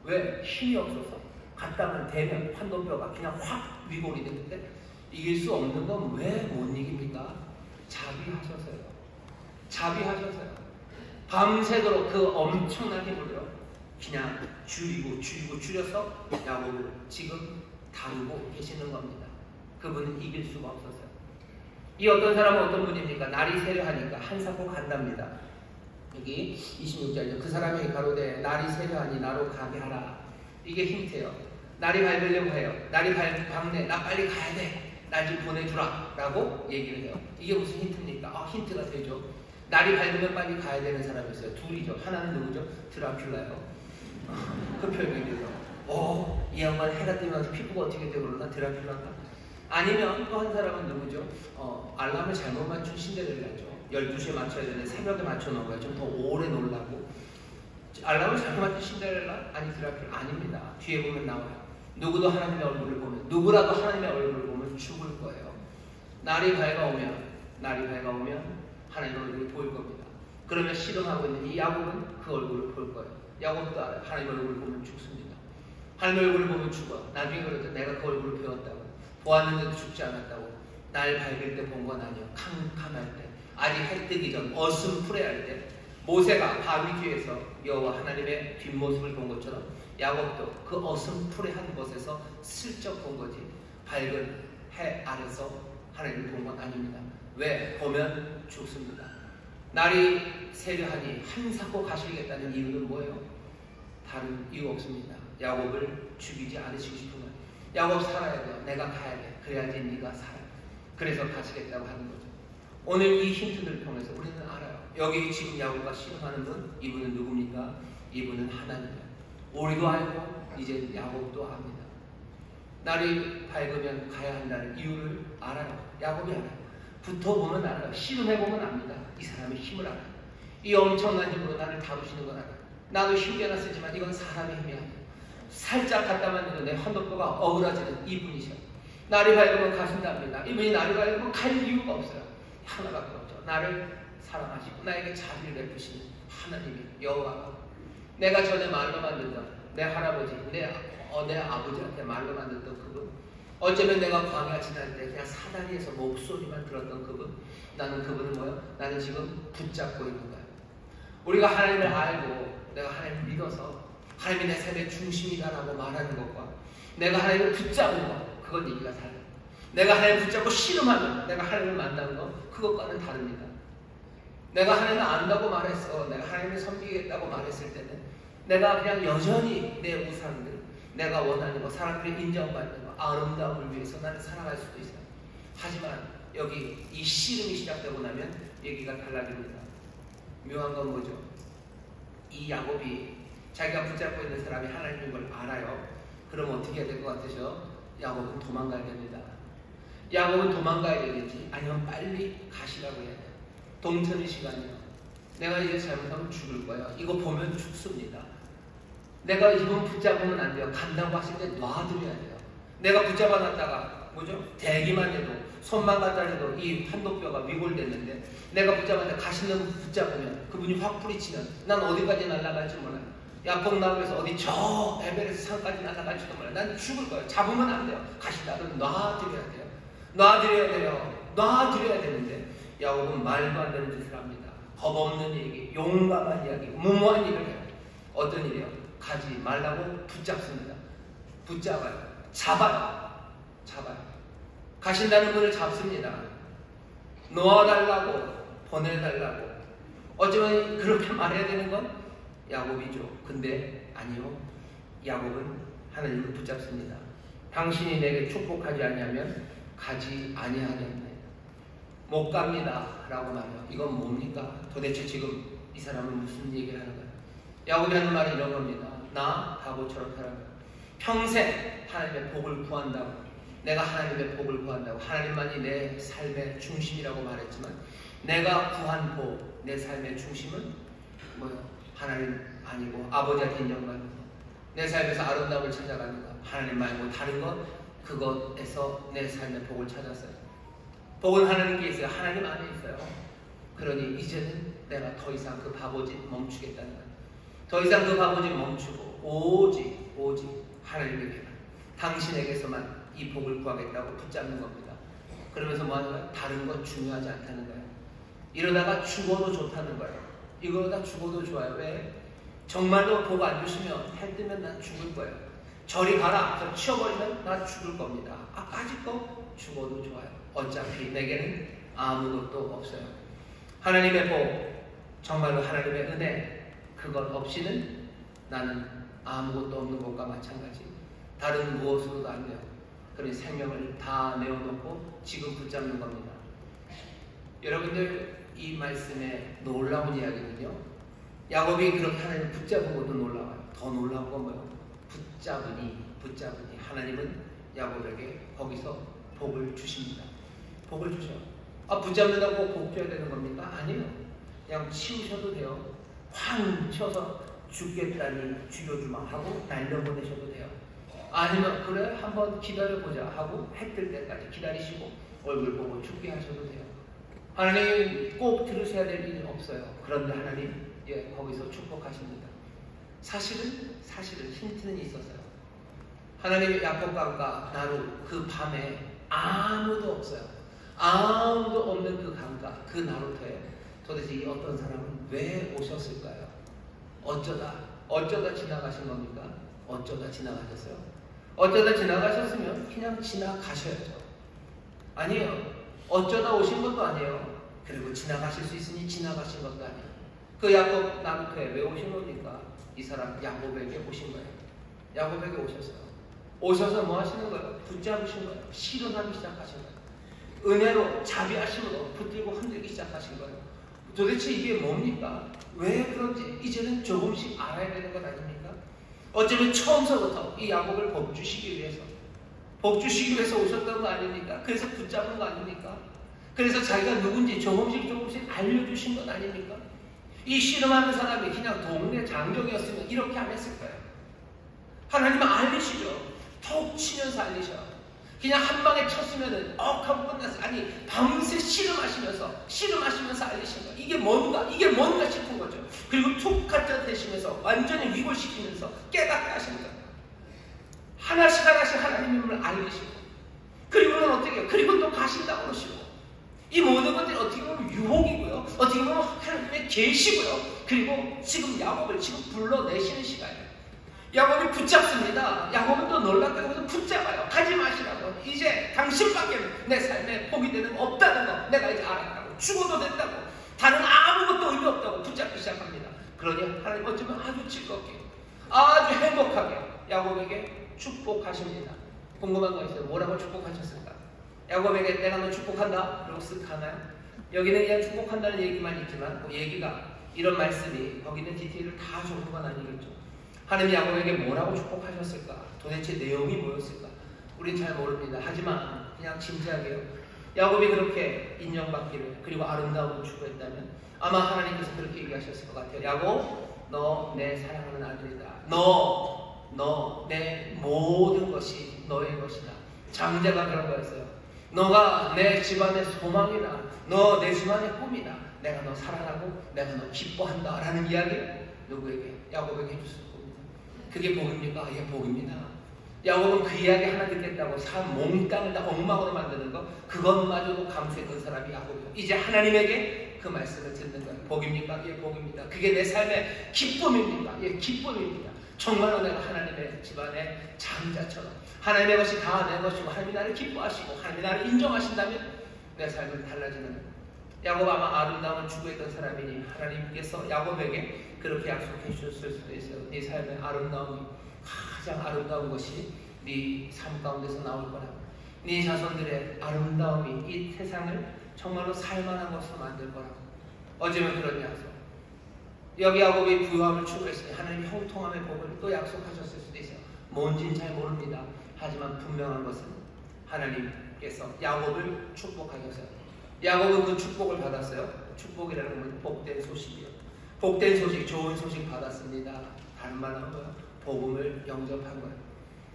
왜? 힘이 없어서 갖다만 대면 환도뼈가 그냥 확 위골이 됐는데 이길 수 없는 건 왜 못 이깁니까? 자비하셔서요. 자비하셔서요. 밤새도록 그 엄청난 힘으로요. 그냥 줄여서 야곱을 지금 다루고 계시는 겁니다. 그분은 이길 수가 없었어요. 이 어떤 사람은 어떤 분입니까? 날이 새려하니까 한사코 간답니다. 여기 26절이죠. 그 사람이 가로되 날이 새려하니 나로 가게 하라. 이게 힌트예요. 날이 밝으려고 해요. 날이 밝네. 나 빨리 가야 돼. 날 좀 보내주라. 라고 얘기를 해요. 이게 무슨 힌트입니까? 힌트가 되죠. 날이 밝으면 빨리 가야 되는 사람이 있어요. 둘이죠. 하나는 누구죠? 드라큘라요. 그 표현이죠. 이 양반 해가 뜨면 피부가 어떻게 되고 그러나? 드라큘라인가? 아니면 또 한 사람은 누구죠? 알람을 잘못 맞춘 신데렐라죠. 12시에 맞춰야 되는데 새벽에 맞춰놓은 거예요. 좀 더 오래 놀라고. 알람을 잘못 맞춘 신데렐라? 아니 드라큘라? 아닙니다. 뒤에 보면 나와요. 누구도 하나님의 얼굴을 보면, 누구라도 하나님의 얼굴을 보면 죽을 거예요. 날이 밝아오면 하나님의 얼굴을 보일 겁니다. 그러면 실험하고 있는 이 야곱은 그 얼굴을 볼 거예요. 야곱도 알아요. 하나님의 얼굴을 보면 죽습니다. 하나님의 얼굴을 보면 죽어. 나중에 그러죠. 내가 그 얼굴을 배웠다고. 보았는데도 죽지 않았다고. 날 밝을 때 본 건 아니요. 캄캄할 때, 아직 해 뜨기 전 어슴푸레할 때, 모세가 바위 뒤에서 여호와 하나님의 뒷모습을 본 것처럼 야곱도 그 어슴푸레한 곳에서 슬쩍 본 거지 밝은 해 아래서 하나님을 본 건 아닙니다. 왜? 보면 죽습니다. 날이 새려하니 한사코 가시겠다는 이유는 뭐예요? 다른 이유 없습니다. 야곱을 죽이지 않으시고 싶은 거예요. 야곱 살아야 돼요. 내가 가야 돼. 그래야지 네가 살아. 그래서 가시겠다고 하는 거죠. 오늘 이 힌트를 통해서 우리는 알아요. 여기 지금 야곱과 씨름하는 분, 이분은 누굽니까? 이분은 하나님이에요. 우리도 알고 이제 야곱도 압니다. 날이 밝으면 가야 한다는 이유를 알아요. 야곱이 알아요. 붙어보면 알아요. 씨름해보면 압니다. 이 사람의 힘을 알아요. 이 엄청난 힘으로 나를 다루시는 건 알아요. 나도 힘겨나 쓰지만 이건 사람의 힘이 아니에요. 살짝 갖다만 해도 내 헌옷도가 어그라지는 이분이셔요. 날이 밝으면 가신답니다. 이분이 날이 밝으면 갈 이유가 없어요. 하나밖에 없죠. 나를 사랑하시고 나에게 자비를 베푸시는 하나님이 여호와가, 내가 전에 말로 만들던 내 할아버지, 내 아버지한테 말로 만들던 그분, 어쩌면 내가 광야 지날 때 그냥 사다리에서 목소리만 들었던 그분, 나는 그분은 뭐예요? 나는 지금 붙잡고 있는 거예요. 우리가 하나님을 알고 내가 하나님을 믿어서 하나님이 내 삶의 중심이다라고 말하는 것과 내가 하나님을 붙잡은 것, 그건 얘기가 달라요. 내가 하나님을 붙잡고 씨름하면 내가 하나님을 만나는 것, 그것과는 다릅니다. 내가 하나님을 안다고 말했어, 내가 하나님을 섬기겠다고 말했을 때는 내가 그냥 여전히 내 우상들, 내가 원하는 거, 사람들이 인정받는 거, 아름다움을 위해서 나는 살아갈 수도 있어요. 하지만 여기 이 씨름이 시작되고 나면 얘기가 달라집니다. 묘한 건 뭐죠? 이 야곱이 자기가 붙잡고 있는 사람이 하나님인 걸 알아요. 그럼 어떻게 해야 될 것 같으셔? 야곱은 도망가야 됩니다. 야곱은 도망가야 되겠지, 아니면 빨리 가시라고 해야 돼요. 동천의 시간이요. 내가 이제 잘못하면 죽을 거야. 이거 보면 죽습니다. 내가 이분 붙잡으면 안 돼요. 간다고 하실 때 놔드려야 돼요. 내가 붙잡아 놨다가 뭐죠? 대기만 해도, 손만 갖다 해도 이 판독뼈가 위골됐는데 내가 붙잡았는데 가시는 붙잡으면 그분이 확 뿌리치면 난 어디까지 날아갈지 몰라요. 야뽕나무에서 어디 저 에베레스트 산까지 날아갈지도 몰라요. 난 죽을 거예요. 잡으면 안 돼요. 가신다 그러면 놔드려야 돼요. 놔드려야 되는데 야곱은 말도 안 되는 짓을 합니다. 겁없는 얘기, 용감한 이야기, 무모한 일을 해요. 어떤 일이요? 가지 말라고 붙잡습니다. 붙잡아요. 잡아요. 가신다는 분을 잡습니다. 놓아달라고, 보내달라고. 어쩌면 그렇게 말해야 되는 건 야곱이죠. 근데 아니요. 야곱은 하나님을 붙잡습니다. 당신이 내게 축복하지 않냐면 가지 아니하겠네. 못 갑니다 라고 말해요. 이건 뭡니까? 도대체 지금 이 사람은 무슨 얘기를 하는 거예요? 야곱이 하는 말이 이런 겁니다. 나 바보처럼 살아가요. 평생 하나님의 복을 구한다고, 내가 하나님의 복을 구한다고, 하나님만이 내 삶의 중심이라고 말했지만 내가 구한 복, 내 삶의 중심은 뭐예요? 하나님 아니고 아버지한테 인정받는 것, 내 삶에서 아름다움을 찾아가는 것, 하나님 말고 다른 것, 그것에서 내 삶의 복을 찾았어요. 복은 하나님께 있어요. 하나님 안에 있어요. 그러니 이제는 내가 더 이상 그 바보짓 멈추겠다는 거예요. 더 이상 그 바보짓 멈추고 오직 하나님에게만, 당신에게서만 이 복을 구하겠다고 붙잡는 겁니다. 그러면서 뭐 하는 거예요? 다른 건 중요하지 않다는 거예요. 이러다가 죽어도 좋다는 거예요. 이거보다 죽어도 좋아요. 왜? 정말로 복 안 주시면 해 뜨면 난 죽을 거예요. 저리 가라. 저 치워버리면 나 죽을 겁니다. 까짓거 죽어도 좋아요. 어차피 내게는 아무것도 없어요. 하나님의 복, 정말로 하나님의 은혜, 그것 없이는 나는 아무것도 없는 것과 마찬가지. 다른 무엇으로도 안 돼요. 그런 생명을 다 내어놓고 지금 붙잡는 겁니다. 여러분들, 이 말씀의 놀라운 이야기는요, 야곱이 그렇게 하나님을 붙잡은 것도 놀라워요. 더 놀라운 건 뭐예요? 붙잡으니 하나님은 야곱에게 거기서 복을 주십니다. 복을 주셔. 붙잡는다고 복 줘야 되는 겁니까? 아니에요. 그냥 치우셔도 돼요. 확 쳐서 죽겠다니 죽여주마 하고 날려보내셔도 돼요. 아니면 그래 한번 기다려보자 하고 해 뜰 때까지 기다리시고 얼굴 보고 죽게 하셔도 돼요. 하나님 꼭 들으셔야 될 일은 없어요. 그런데 하나님 거기서 축복하십니다. 사실은 힌트는 있었어요. 하나님의 야곱강가 나루 그 밤에 아무도 없어요. 아무도 없는 그 강가, 그 나루터에 도대체 이 어떤 사람은 왜 오셨을까요? 어쩌다 지나가신 겁니까? 어쩌다 지나가셨어요? 어쩌다 지나가셨으면 그냥 지나가셔야죠. 아니에요. 어쩌다 오신 것도 아니에요. 그리고 지나가실 수 있으니 지나가신 것도 아니에요. 그 야곱 나루터에 왜 오신 겁니까? 이 사람 야곱에게 오신 거예요. 야곱에게 오셨어요. 오셔서 뭐 하시는 거예요? 붙잡으신 거예요. 실현하기 시작하신 거예요. 은혜로 자비하심으로 붙들고 흔들기 시작하신 거예요. 도대체 이게 뭡니까? 왜 그런지 이제는 조금씩 알아야 되는 것 아닙니까? 어쩌면 처음서부터 이 야곱을 복 주시기 위해서 오셨던 거 아닙니까? 그래서 붙잡은 거 아닙니까? 그래서 자기가 누군지 조금씩 알려주신 것 아닙니까? 이 씨름하는 사람이 그냥 동네 장정이었으면 이렇게 안 했을 거예요. 하나님은 알리시죠. 톡 치면서 알리셔. 그냥 한 방에 쳤으면은 하고 끝났어요. 아니 밤새 씨름하시면서 알리신 거예요. 이게 뭔가 싶은 거죠. 그리고 툭 갖다 대시면서 완전히 위골시키면서 깨닫게 하신 거예요. 하나씩 하나님을 알리시고, 그리고는 어떻게 해요? 그리고 또 가신다고 그러시고, 이 모든 것들이 어떻게 보면 유혹이고요, 어떻게 보면 하나님의 계시고요, 그리고 지금 야곱을 불러내시는 시간이에요. 야곱이 붙잡습니다. 야곱은 또 놀랍다고 붙잡아요. 가지 마시라고. 이제 당신밖에 내 삶에 복이 되는 거 없다는 거 내가 이제 알았다고. 죽어도 된다고. 다른 아무것도 의미 없다고 붙잡기 시작합니다. 그러니 하나님 어쩌면 아주 즐겁게, 아주 행복하게 야곱에게 축복하십니다. 궁금한 거 있어요? 뭐라고 축복하셨을까? 야곱에게 내가 너 축복한다? 그러고 쓱 하나요? 여기는 그냥 축복한다는 얘기만 있지만 얘기가, 이런 말씀이 거기는 디테일을 다 적은 건 아니겠죠. 하나님이 야곱에게 뭐라고 축복하셨을까? 도대체 내용이 뭐였을까? 우린 잘 모릅니다. 하지만 그냥 진지하게요, 야곱이 그렇게 인정받기를 그리고 아름다움을 추구했다면 아마 하나님께서 그렇게 얘기하셨을 것 같아요. 야곱, 너 내 사랑하는 아들이다. 너 내 모든 것이 너의 것이다. 장자가 그런 거였어요. 너가 내 집안의 소망이다. 너 내 집안의 꿈이다. 내가 너 사랑하고 내가 너 기뻐한다 라는 이야기를 누구에게? 야곱에게 해줬을 겁니다. 그게 복입니까? 예, 복입니다. 야곱은 그 이야기 하나 듣겠다고 몽땅을 다 엉망으로 만드는 거, 그것마저도 감수했던 사람이 야곱이에요. 이제 하나님에게 그 말씀을 듣는 거예요. 복입니까? 예, 복입니다. 그게 내 삶의 기쁨입니까? 예, 기쁨입니다. 정말로 내가 하나님의 집안의 장자처럼 하나님의 것이 다 내 것이고 하나님이 나를 기뻐하시고 하나님이 나를 인정하신다면 내 삶은 달라지는 거예요. 야곱 아마 아름다움을 추구했던 사람이니 하나님께서 야곱에게 그렇게 약속해 주셨을 수도 있어요. 네 삶의 아름다움이, 가장 아름다운 것이 네 삶 가운데서 나올 거라고. 네 자손들의 아름다움이 이 세상을 정말로 살만한 것으로 만들 거라고. 어쩌면 그런 약속. 여기 야곱이 부유함을 추구했으니 하나님이 형통함의 복을 또 약속하셨을 수도 있어요. 뭔지는 잘 모릅니다. 하지만 분명한 것은 하나님께서 야곱을 축복하셨어요. 야곱은 그 축복을 받았어요. 축복이라는 건 복된 소식이에요. 복된 소식, 좋은 소식 받았습니다. 다른 말 하는 거예요. 복음을 영접한 거예요.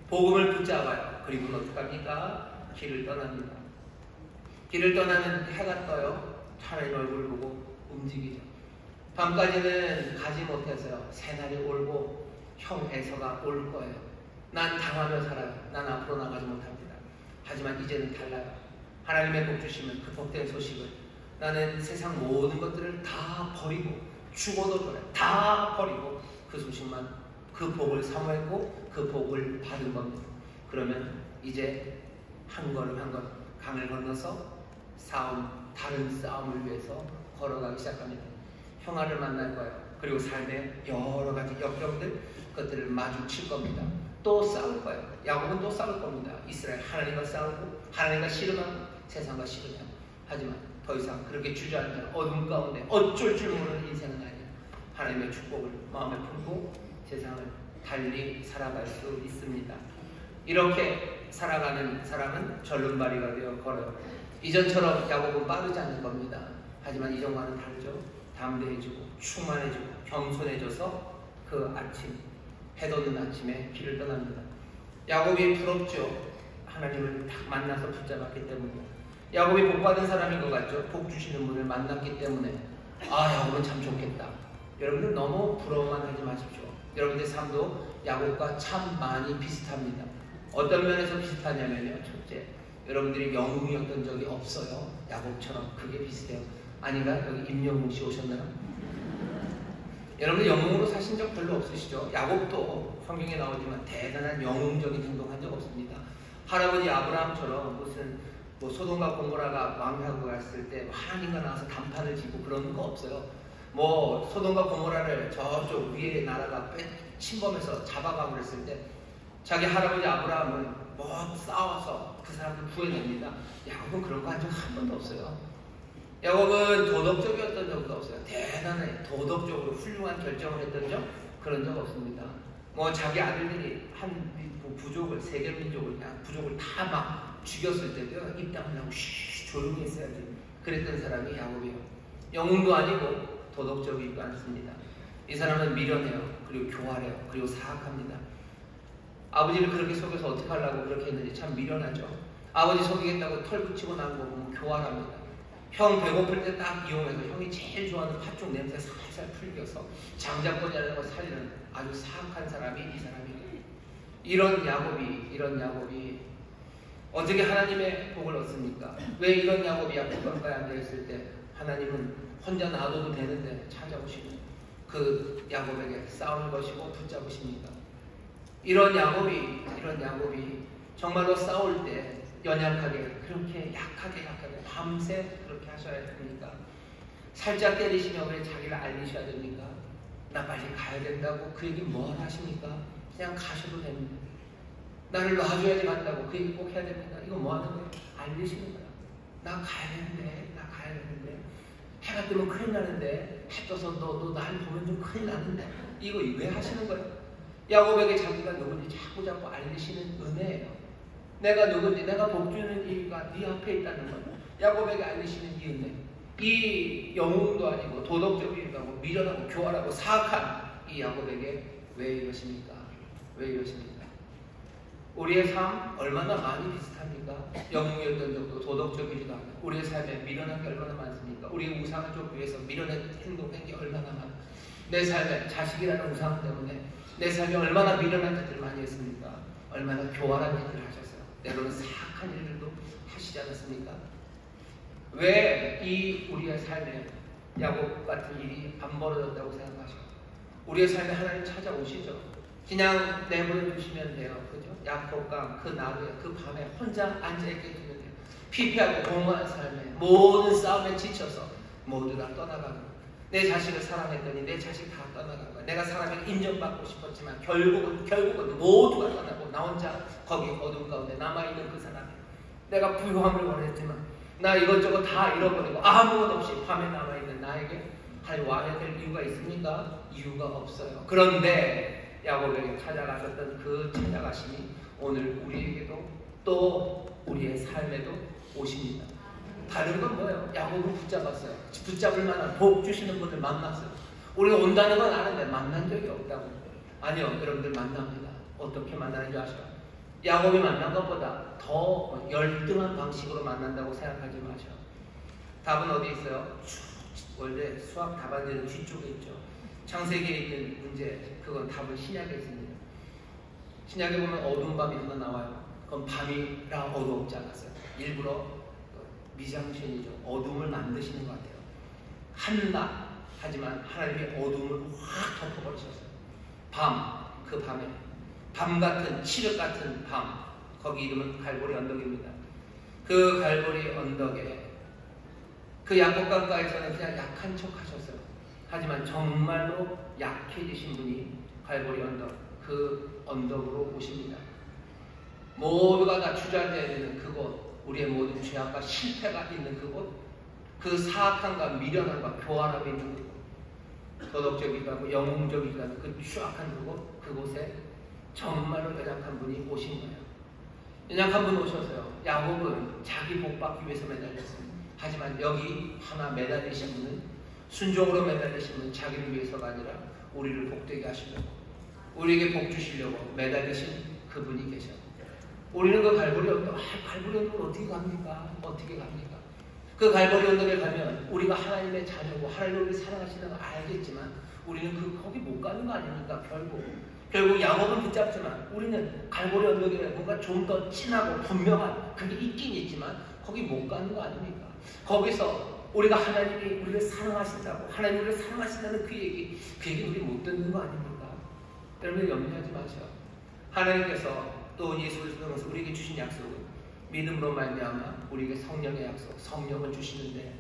복음을 붙잡아요. 그리고 어떻게 합니까? 길을 떠납니다. 길을 떠나면 해가 떠요. 하나님 얼굴 보고 움직이죠. 밤까지는 가지 못해서요. 새날이 올고 형 에서가 올 거예요. 난 당하며 살아요. 난 앞으로 나가지 못합니다. 하지만 이제는 달라요. 하나님의 복 주시면 그 복된 소식을, 나는 세상 모든 것들을 다 버리고 죽어도 좋아요. 다 버리고 그 소식만, 그 복을 사모했고 그 복을 받은 겁니다. 그러면 이제 한 걸음 한 걸음 강을 건너서 다른 싸움을 위해서 걸어가기 시작합니다. 평화를 만날 거예요. 그리고 삶의 여러 가지 역경들, 그것들을 마주칠 겁니다. 또 싸울 거예요. 야곱은 또 싸울 겁니다. 이스라엘 하나님과 싸우고 하나님과 씨름하고 세상과 씨름하고. 하지만 더 이상 그렇게 주저앉아 어둠 가운데 어쩔 줄 모르는 인생은 아니에요. 하나님의 축복을 마음에 품고 세상을 달리 살아갈 수 있습니다. 이렇게 살아가는 사람은 절름발이가 되어 걸어요. 이전처럼 야곱은 빠르지 않는 겁니다. 하지만 이전과는 다르죠. 담대해지고 충만해지고 겸손해져서 그 아침, 해돋는 아침에 길을 떠납니다. 야곱이 부럽죠. 하나님을 딱 만나서 붙잡았기 때문에. 야곱이 복받은 사람인 것 같죠. 복 주시는 분을 만났기 때문에. 야곱은 참 좋겠다. 여러분들 너무 부러워만 하지 마십시오. 여러분들 삶도 야곱과 참 많이 비슷합니다. 어떤 면에서 비슷하냐면요. 첫째, 여러분들이 영웅이었던 적이 없어요. 야곱처럼. 그게 비슷해요. 아닌가? 여기 임영웅 씨 오셨나요? 여러분들 영웅으로 사신 적 별로 없으시죠? 야곱도 성경에 나오지만 대단한 영웅적인 행동한 적 없습니다. 할아버지 아브라함처럼 무슨 소돔과 고모라가 왕하고 갔을 때 하나님과 나와서 단판을 짓고 그런 거 없어요. 소돔과 고모라를 저쪽 위에 나라가 침범해서 잡아가고 그랬을 때 자기 할아버지 아브라함은 싸워서 그 사람들 구해냅니다. 야곱은 그런 거 한 적 한 번도 없어요. 야곱은 도덕적이었던 적도 없어요. 대단히 도덕적으로 훌륭한 결정을 했던 적 그런 적 없습니다. 자기 아들들이 한 부족을 세계민족을 부족을 다 막 죽였을 때도 입 다물고 조용히 했어야지. 그랬던 사람이 야곱이에요. 영웅도 아니고 도덕적이지도 않습니다. 이 사람은 미련해요. 그리고 교활해요. 그리고 사악합니다. 아버지를 그렇게 속여서 어떻게 하려고 그렇게 했는지 참 미련하죠. 아버지 속이겠다고 털 붙이고 난 거 보면 교활합니다. 형 배고플 때 딱 이용해서 형이 제일 좋아하는 팥죽 냄새 살살 풀겨서 장작거리하려고 살리는 아주 사악한 사람이 이 사람이에요. 이런 야곱이 어떻게 하나님의 복을 얻습니까? 왜 이런 야곱이 야곱가에 앉아있을 때 하나님은 혼자 놔둬도 되는데 찾아오시고 그 야곱에게 싸우는 것이고 붙잡으십니까? 이런 야곱이 정말로 싸울 때 연약하게 그렇게 약하게 밤새 그렇게 하셔야 됩니까? 살짝 때리시면 왜 자기를 알리셔야 됩니까? 나 빨리 가야 된다고 그 얘기 뭘 하십니까? 그냥 가셔도 됩니다. 나를 놔줘야지 간다고 그 얘기 꼭 해야 됩니다. 이거 뭐 하는 거예요? 알리시는 거야. 나 가야 되는데 해가 뜨면 큰일 나는데 해 떠서 너 날 보면 좀 큰일 나는데 이거 왜 하시는 거예요? 야곱에게 자기가 누군지 자꾸 알리시는 은혜예요. 내가 누군지 내가 복주는 이유가 네 앞에 있다는 거예요. 야곱에게 알리시는 이 은혜. 이 영웅도 아니고 도덕적이고 미련하고 교활하고 사악한 이 야곱에게 왜 이러십니까? 우리의 삶 얼마나 많이 비슷합니까? 영웅이었던 적도 도덕적이지도 않고 우리의 삶에 미련한 게 얼마나 많습니까? 우리의 우상을 좀 위해서 미련한 행동한 게 얼마나 많아. 내 삶에 자식이라는 우상 때문에 내 삶에 얼마나 미련한 짓들을 많이 했습니까? 얼마나 교활한 일을 하셨어요. 때로는 사악한 일들도 하시지 않았습니까? 왜 우리의 삶에 야곱 같은 일이 안 벌어졌다고 생각하시고 우리의 삶에 하나님 찾아오시죠. 그냥 내버려 두시면 돼요. 그죠? 야곱강 그 나루에 그 밤에 혼자 앉아있게 두면 돼요. 피폐하고 공허한 삶에 모든 싸움에 지쳐서 모두 다 떠나가고 내 자식을 사랑했더니 내 자식 다 떠나가고 내가 사람에게 인정받고 싶었지만 결국은 모두가 떠나고 나 혼자 거기 어둠 가운데 남아있는 그 사람이 내가 부유함을 원했지만 나 이것저것 다 잃어버리고 아무것도 없이 밤에 남아있는 나에게 하나님 와야 될 이유가 있습니까? 이유가 없어요. 그런데 야곱에게 찾아가셨던 그 찾아가심이 오늘 우리에게도 또 우리의 삶에도 오십니다. 다른 건 뭐예요? 야곱을 붙잡았어요. 붙잡을 만한 복 주시는 분을 만났어요. 우리가 온다는 건 아는데 만난 적이 없다고. 아니요, 여러분들 만납니다. 어떻게 만나는지 아셔요? 야곱이 만난 것보다 더 열등한 방식으로 만난다고 생각하지 마셔. 답은 어디 있어요? 원래 수학 답안지는 뒤쪽에 있죠. 창세기에 있는 문제, 그건 답은 신약에 있습니다. 신약에 보면 어두운 밤이 하나 나와요. 그건 밤이라 어두웠지 않았어요. 일부러 미장센이죠. 어둠을 만드시는 것 같아요. 한낮 하지만 하나님이 어둠을 확 덮어버리셨어요. 그 밤에 밤 같은 칠흑 같은 밤, 거기 이름은 갈보리 언덕입니다. 그 갈보리 언덕에 그 야곱 강가에서는 그냥 약한 척 하셨어요. 하지만 정말로 약해지신 분이 갈보리 언덕, 그 언덕으로 오십니다. 모두가 다 주저앉아야 되는 그곳, 우리의 모든 죄악과 실패가 있는 그곳, 그 사악함과 미련함과 교활함이 있는 그곳, 도덕적이기도 하고 영웅적이기도 하고 그 추악한 그곳에 정말로 연약한 분이 오신 거예요. 연약한 분 오셔서요. 야곱은 자기 복 받기 위해서 매달렸어요. 하지만 여기 하나 매달리신 분은, 순종으로 매달리신 분은 자기를 위해서가 아니라 우리를 복되게 하시려고, 우리에게 복 주시려고 매달리신 그분이 계셔. 우리는 그 갈보리 언덕, 갈보리 언덕을 어떻게 갑니까? 어떻게 갑니까? 그 갈보리 언덕에 가면 우리가 하나님의 자녀고 하나님을 우리 사랑하시는 걸 알겠지만 우리는 거기 못 가는 거 아닙니까? 결국 야곱은 붙잡지만 우리는 갈보리 언덕에 뭔가 좀 더 진하고 분명한 그게 있긴 있지만 거기 못 가는 거 아닙니까? 거기서 우리가 하나님이 우리를 사랑하신다고, 하나님이 우리를 사랑하신다는 그 얘기 우리 못 듣는 거 아닙니까? 여러분 염려하지 마세요. 하나님께서 또 예수를 통해서 우리에게 주신 약속은 믿음으로 말미암아 우리에게 성령의 약속, 성령을 주시는데,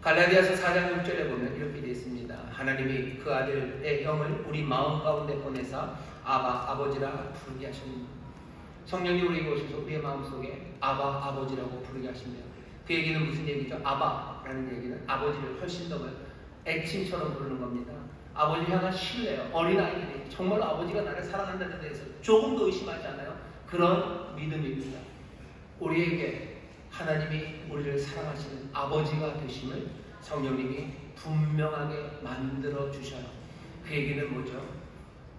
갈라디아서 4장 6절에 보면 이렇게 되어 있습니다. 하나님이 그 아들의 영을 우리 마음 가운데 보내사 아버지라 부르게 하십니다. 성령이 우리에게 오셔서 우리의 마음속에 아버지라고 부르게 하십니다. 그 얘기는 무슨 얘기죠? 아바라는 얘기는 아버지를 훨씬 더 애칭처럼 부르는 겁니다. 아버지를 향한 신뢰요. 어린아이들이 정말로 아버지가 나를 사랑한다는 데서 조금도 의심하지 않아요. 그런 믿음입니다. 우리에게 하나님이 우리를 사랑하시는 아버지가 되심을 성령님이 분명하게 만들어 주셔요. 그 얘기는 뭐죠?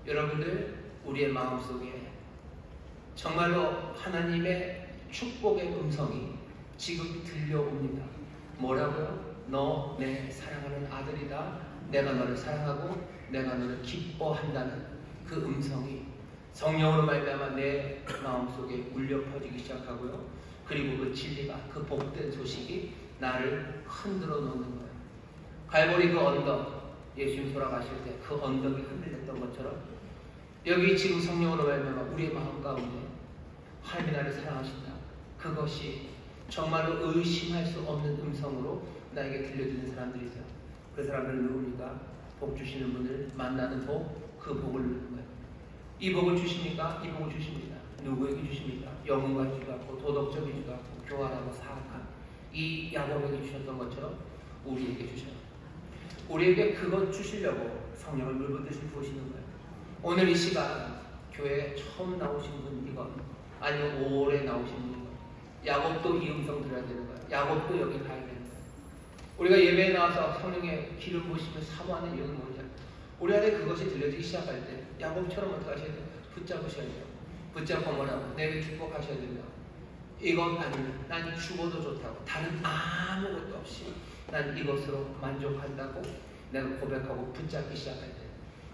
여러분들 우리의 마음속에 정말로 하나님의 축복의 음성이 지금 들려옵니다. 뭐라고요? 너 내 사랑하는 아들이다. 내가 너를 사랑하고 내가 너를 기뻐한다는 그 음성이 성령으로 말미암아 내 마음속에 울려 퍼지기 시작하고요. 그리고 그 진리가, 그 복된 소식이 나를 흔들어 놓는 거예요. 갈보리 그 언덕, 예수님 돌아가실 때 그 언덕이 흔들렸던 것처럼 여기 지금 성령으로 말미암아 우리의 마음 가운데 하나님이 나를 사랑하신다. 그것이 정말로 의심할 수 없는 음성으로 나에게 들려주는 사람들이 있어요. 그 사람들은 누굽니까? 복 주시는 분을 만나는 복, 그 복을 누리는 거예요. 이 복을 주십니까? 이 복을 주십니다. 누구에게 주십니까? 영혼 가지도 않고 도덕적이지도 않고 교활하고 사악한 이 야곱에게 주셨던 것처럼 우리에게 주셔요. 우리에게 그것 주시려고 성령을 물붓듯이 부으시는 거예요. 오늘 이 시간 교회에 처음 나오신 분이건 아니면 오래 나오신 분이건 야곱도 이 음성 들어야 되는 거예요. 야곱도 여기 가야 되는 거예요. 우리가 예배에 나와서 성령의 기름 부으시면 사모하는 이유는 뭐냐? 우리 안에 그것이 들려지기 시작할 때 야곱처럼 어떻게 하셔야 돼요? 붙잡으셔야 돼요. 붙잡고 뭐라고? 내게 축복하셔야 됩니다. 이건 아니면 난 죽어도 좋다고, 다른 아무것도 없이 난 이것으로 만족한다고 내가 고백하고 붙잡기 시작할 때,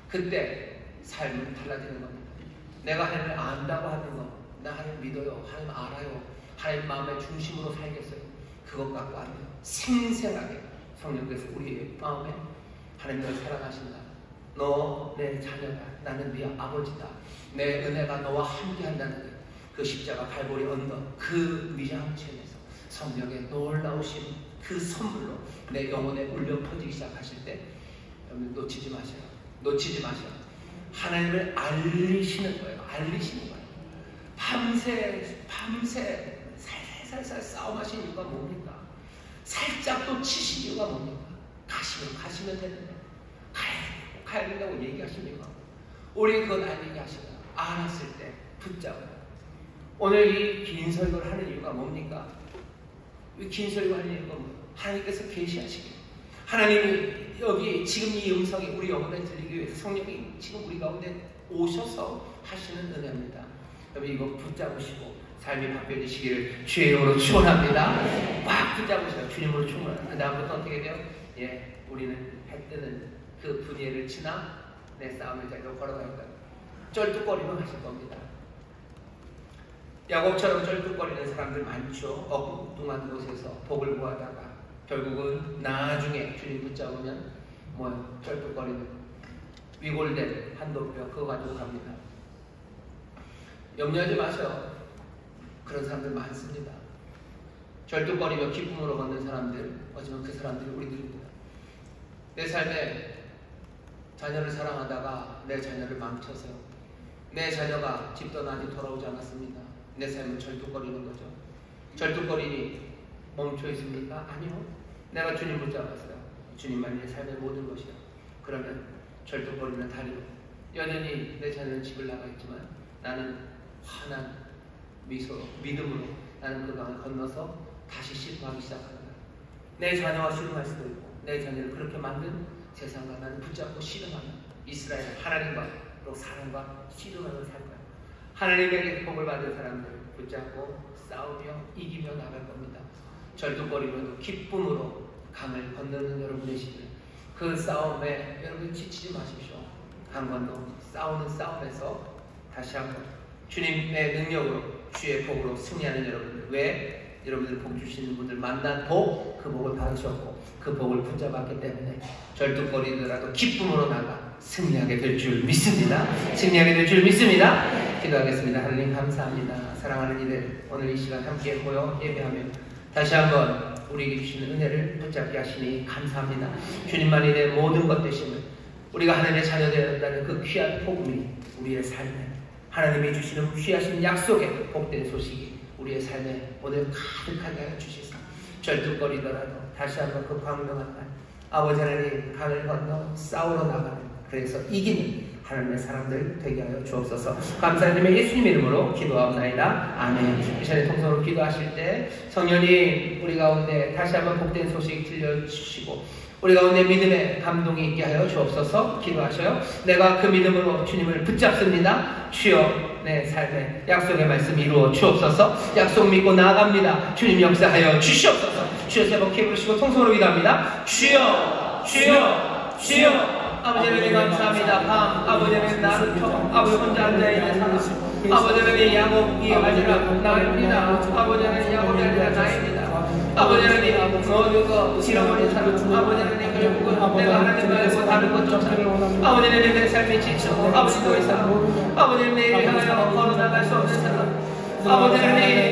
그때 삶은 달라지는 겁니다. 내가 하나님을 안다고 하는 거, 나 하나님 믿어요, 하나님 알아요, 하나님 마음의 중심으로 살겠어요, 그것 갖고 안 돼요. 생생하게 성령께서 우리의 마음에 하나님을 사랑하신다, 너 내 자녀다, 나는 네 아버지다, 내 은혜가 너와 함께 한다는 그 십자가 갈보리 언덕, 그 미장천에서 성령의 놀라우신 그 선물로 내 영혼에 울려 퍼지기 시작하실 때 여러분 놓치지 마세요. 놓치지 마세요. 하나님을 알리시는 거예요. 알리시는 거예요. 밤새 살살살살 싸움하신 이유가 뭡니까? 살짝 또 치신 이유가 뭡니까? 가시면 되는데 가야 된다고 얘기하십니까? 우리 그건 알리게 하시다. 알았을 때 붙잡아요. 오늘 이 긴 설교를 하는 이유가 뭡니까? 이 긴 설교 하는 이유가 뭐예요? 하나님께서 계시하시길, 하나님이 여기 지금 이 음성이 우리 영혼에 들리기 위해서 성령이 지금 우리 가운데 오셔서 하시는 은혜입니다. 여러분 이거 붙잡으시고 삶이 바뀌어지시기를 주의 이름으로 축원합니다. 꽉 붙잡으세요. 주님으로 충분합니다. 그 다음부터 어떻게 돼요? 예, 우리는 해 뜨는 그 분야를 지나 내 싸움을 자리로 걸어갈 거예요. 쩔뚝거리면 하실 겁니다. 야곱처럼 쩔뚝거리는 사람들 많죠. 엉뚱한 곳에서 복을 구하다가 결국은 나중에 주님 붙잡으면 쩔뚝거리는 위골된 한도뼈 그거 가지고 갑니다. 염려하지 마세요. 그런 사람들 많습니다. 절뚝거리며 기쁨으로 걷는 사람들, 어쩌면 그 사람들이 우리들입니다. 내 삶에 자녀를 사랑하다가 내 자녀를 망쳐서 내 자녀가 집 떠나니 돌아오지 않았습니다. 내 삶은 절뚝거리는 거죠. 절뚝거리니 멈춰 있습니까? 아니요. 내가 주님 붙잡았어요. 주님만이 내 삶의 모든 것이요. 그러면 절뚝거리는 다리로 여전히 내 자녀는 집을 나가 있지만 나는 환한 미소로 믿음으로 나는 그 강을 건너서 다시 씨름하기 시작합니다. 내 자녀와 씨름할 수도 있고 내 자녀를 그렇게 만든 세상과 나는 붙잡고 씨름하는 이스라엘 하나님과 또 사랑과 씨름하며 살 거야. 하나님에게 복을 받은 사람들 붙잡고 싸우며 이기며 나갈 겁니다. 절뚝거리면도 기쁨으로 강을 건너는 여러분 되시길. 그 싸움에 여러분 지치지 마십시오. 한 번 더 싸우는 싸움에서 다시 한번 주님의 능력으로 주의 복으로 승리하는 여러분들. 왜? 여러분들 복 주시는 분들 만난 복, 그 복을 받으셨고 그 복을 붙잡았기 때문에 절뚝거리더라도 기쁨으로 나가 승리하게 될 줄 믿습니다. 승리하게 될 줄 믿습니다. 기도하겠습니다. 하나님 감사합니다. 사랑하는 이들 오늘 이 시간 함께 모여 예배하며 다시 한번 우리에게 주시는 은혜를 붙잡게 하시니 감사합니다. 주님만이 내 모든 것 되심을 우리가 하나님의 자녀 되었다는 그 귀한 복음이 우리의 삶에 하나님이 주시는 귀하신 약속의 복된 소식이 우리의 삶에 오늘 가득하게 하여 주시소. 절뚝거리더라도 다시 한번 그 광명한 날 아버지 하나님 강을 건너 싸우러 나가는 그래서 이기는 하나님의 사람들 되게 하여 주옵소서. 감사드리며 예수님 이름으로 기도하옵나이다. 아멘. 이 시간에 통성으로 기도하실 때 성령님 우리 가운데 다시 한번 복된 소식 들려주시고 우리 가운데 믿음의 감동이 있게 하여 주옵소서. 기도하셔요. 내가 그 믿음으로 주님을 붙잡습니다. 주여 내 삶에 약속의 말씀 이루어 주옵소서. 약속 믿고 나아갑니다. 주님 역사하여 주시옵소서. 주여 세 번 키 부르시고 통성으로 기도합니다. 주여 주여 주여. 아버지 하나님 감사합니다. 밤 아버지 하나님 나를 펴 아버지 혼자 앉아있는 사람 아버지 하나님 야곱이 아니라 나입니다. 아버지 하나님 야곱이 아니라 나입니다. 아버지 하나님 모든 거 잃어버린 사람 아버지 하나님 결국은 내가 하나님 말고 다른 것 쫓아 아버지 하나님 내 삶이 지쳐 아버지 더 이상 아버지 하나님 내일 향하여 걸어나갈 수 없는 사람 아버지 하나님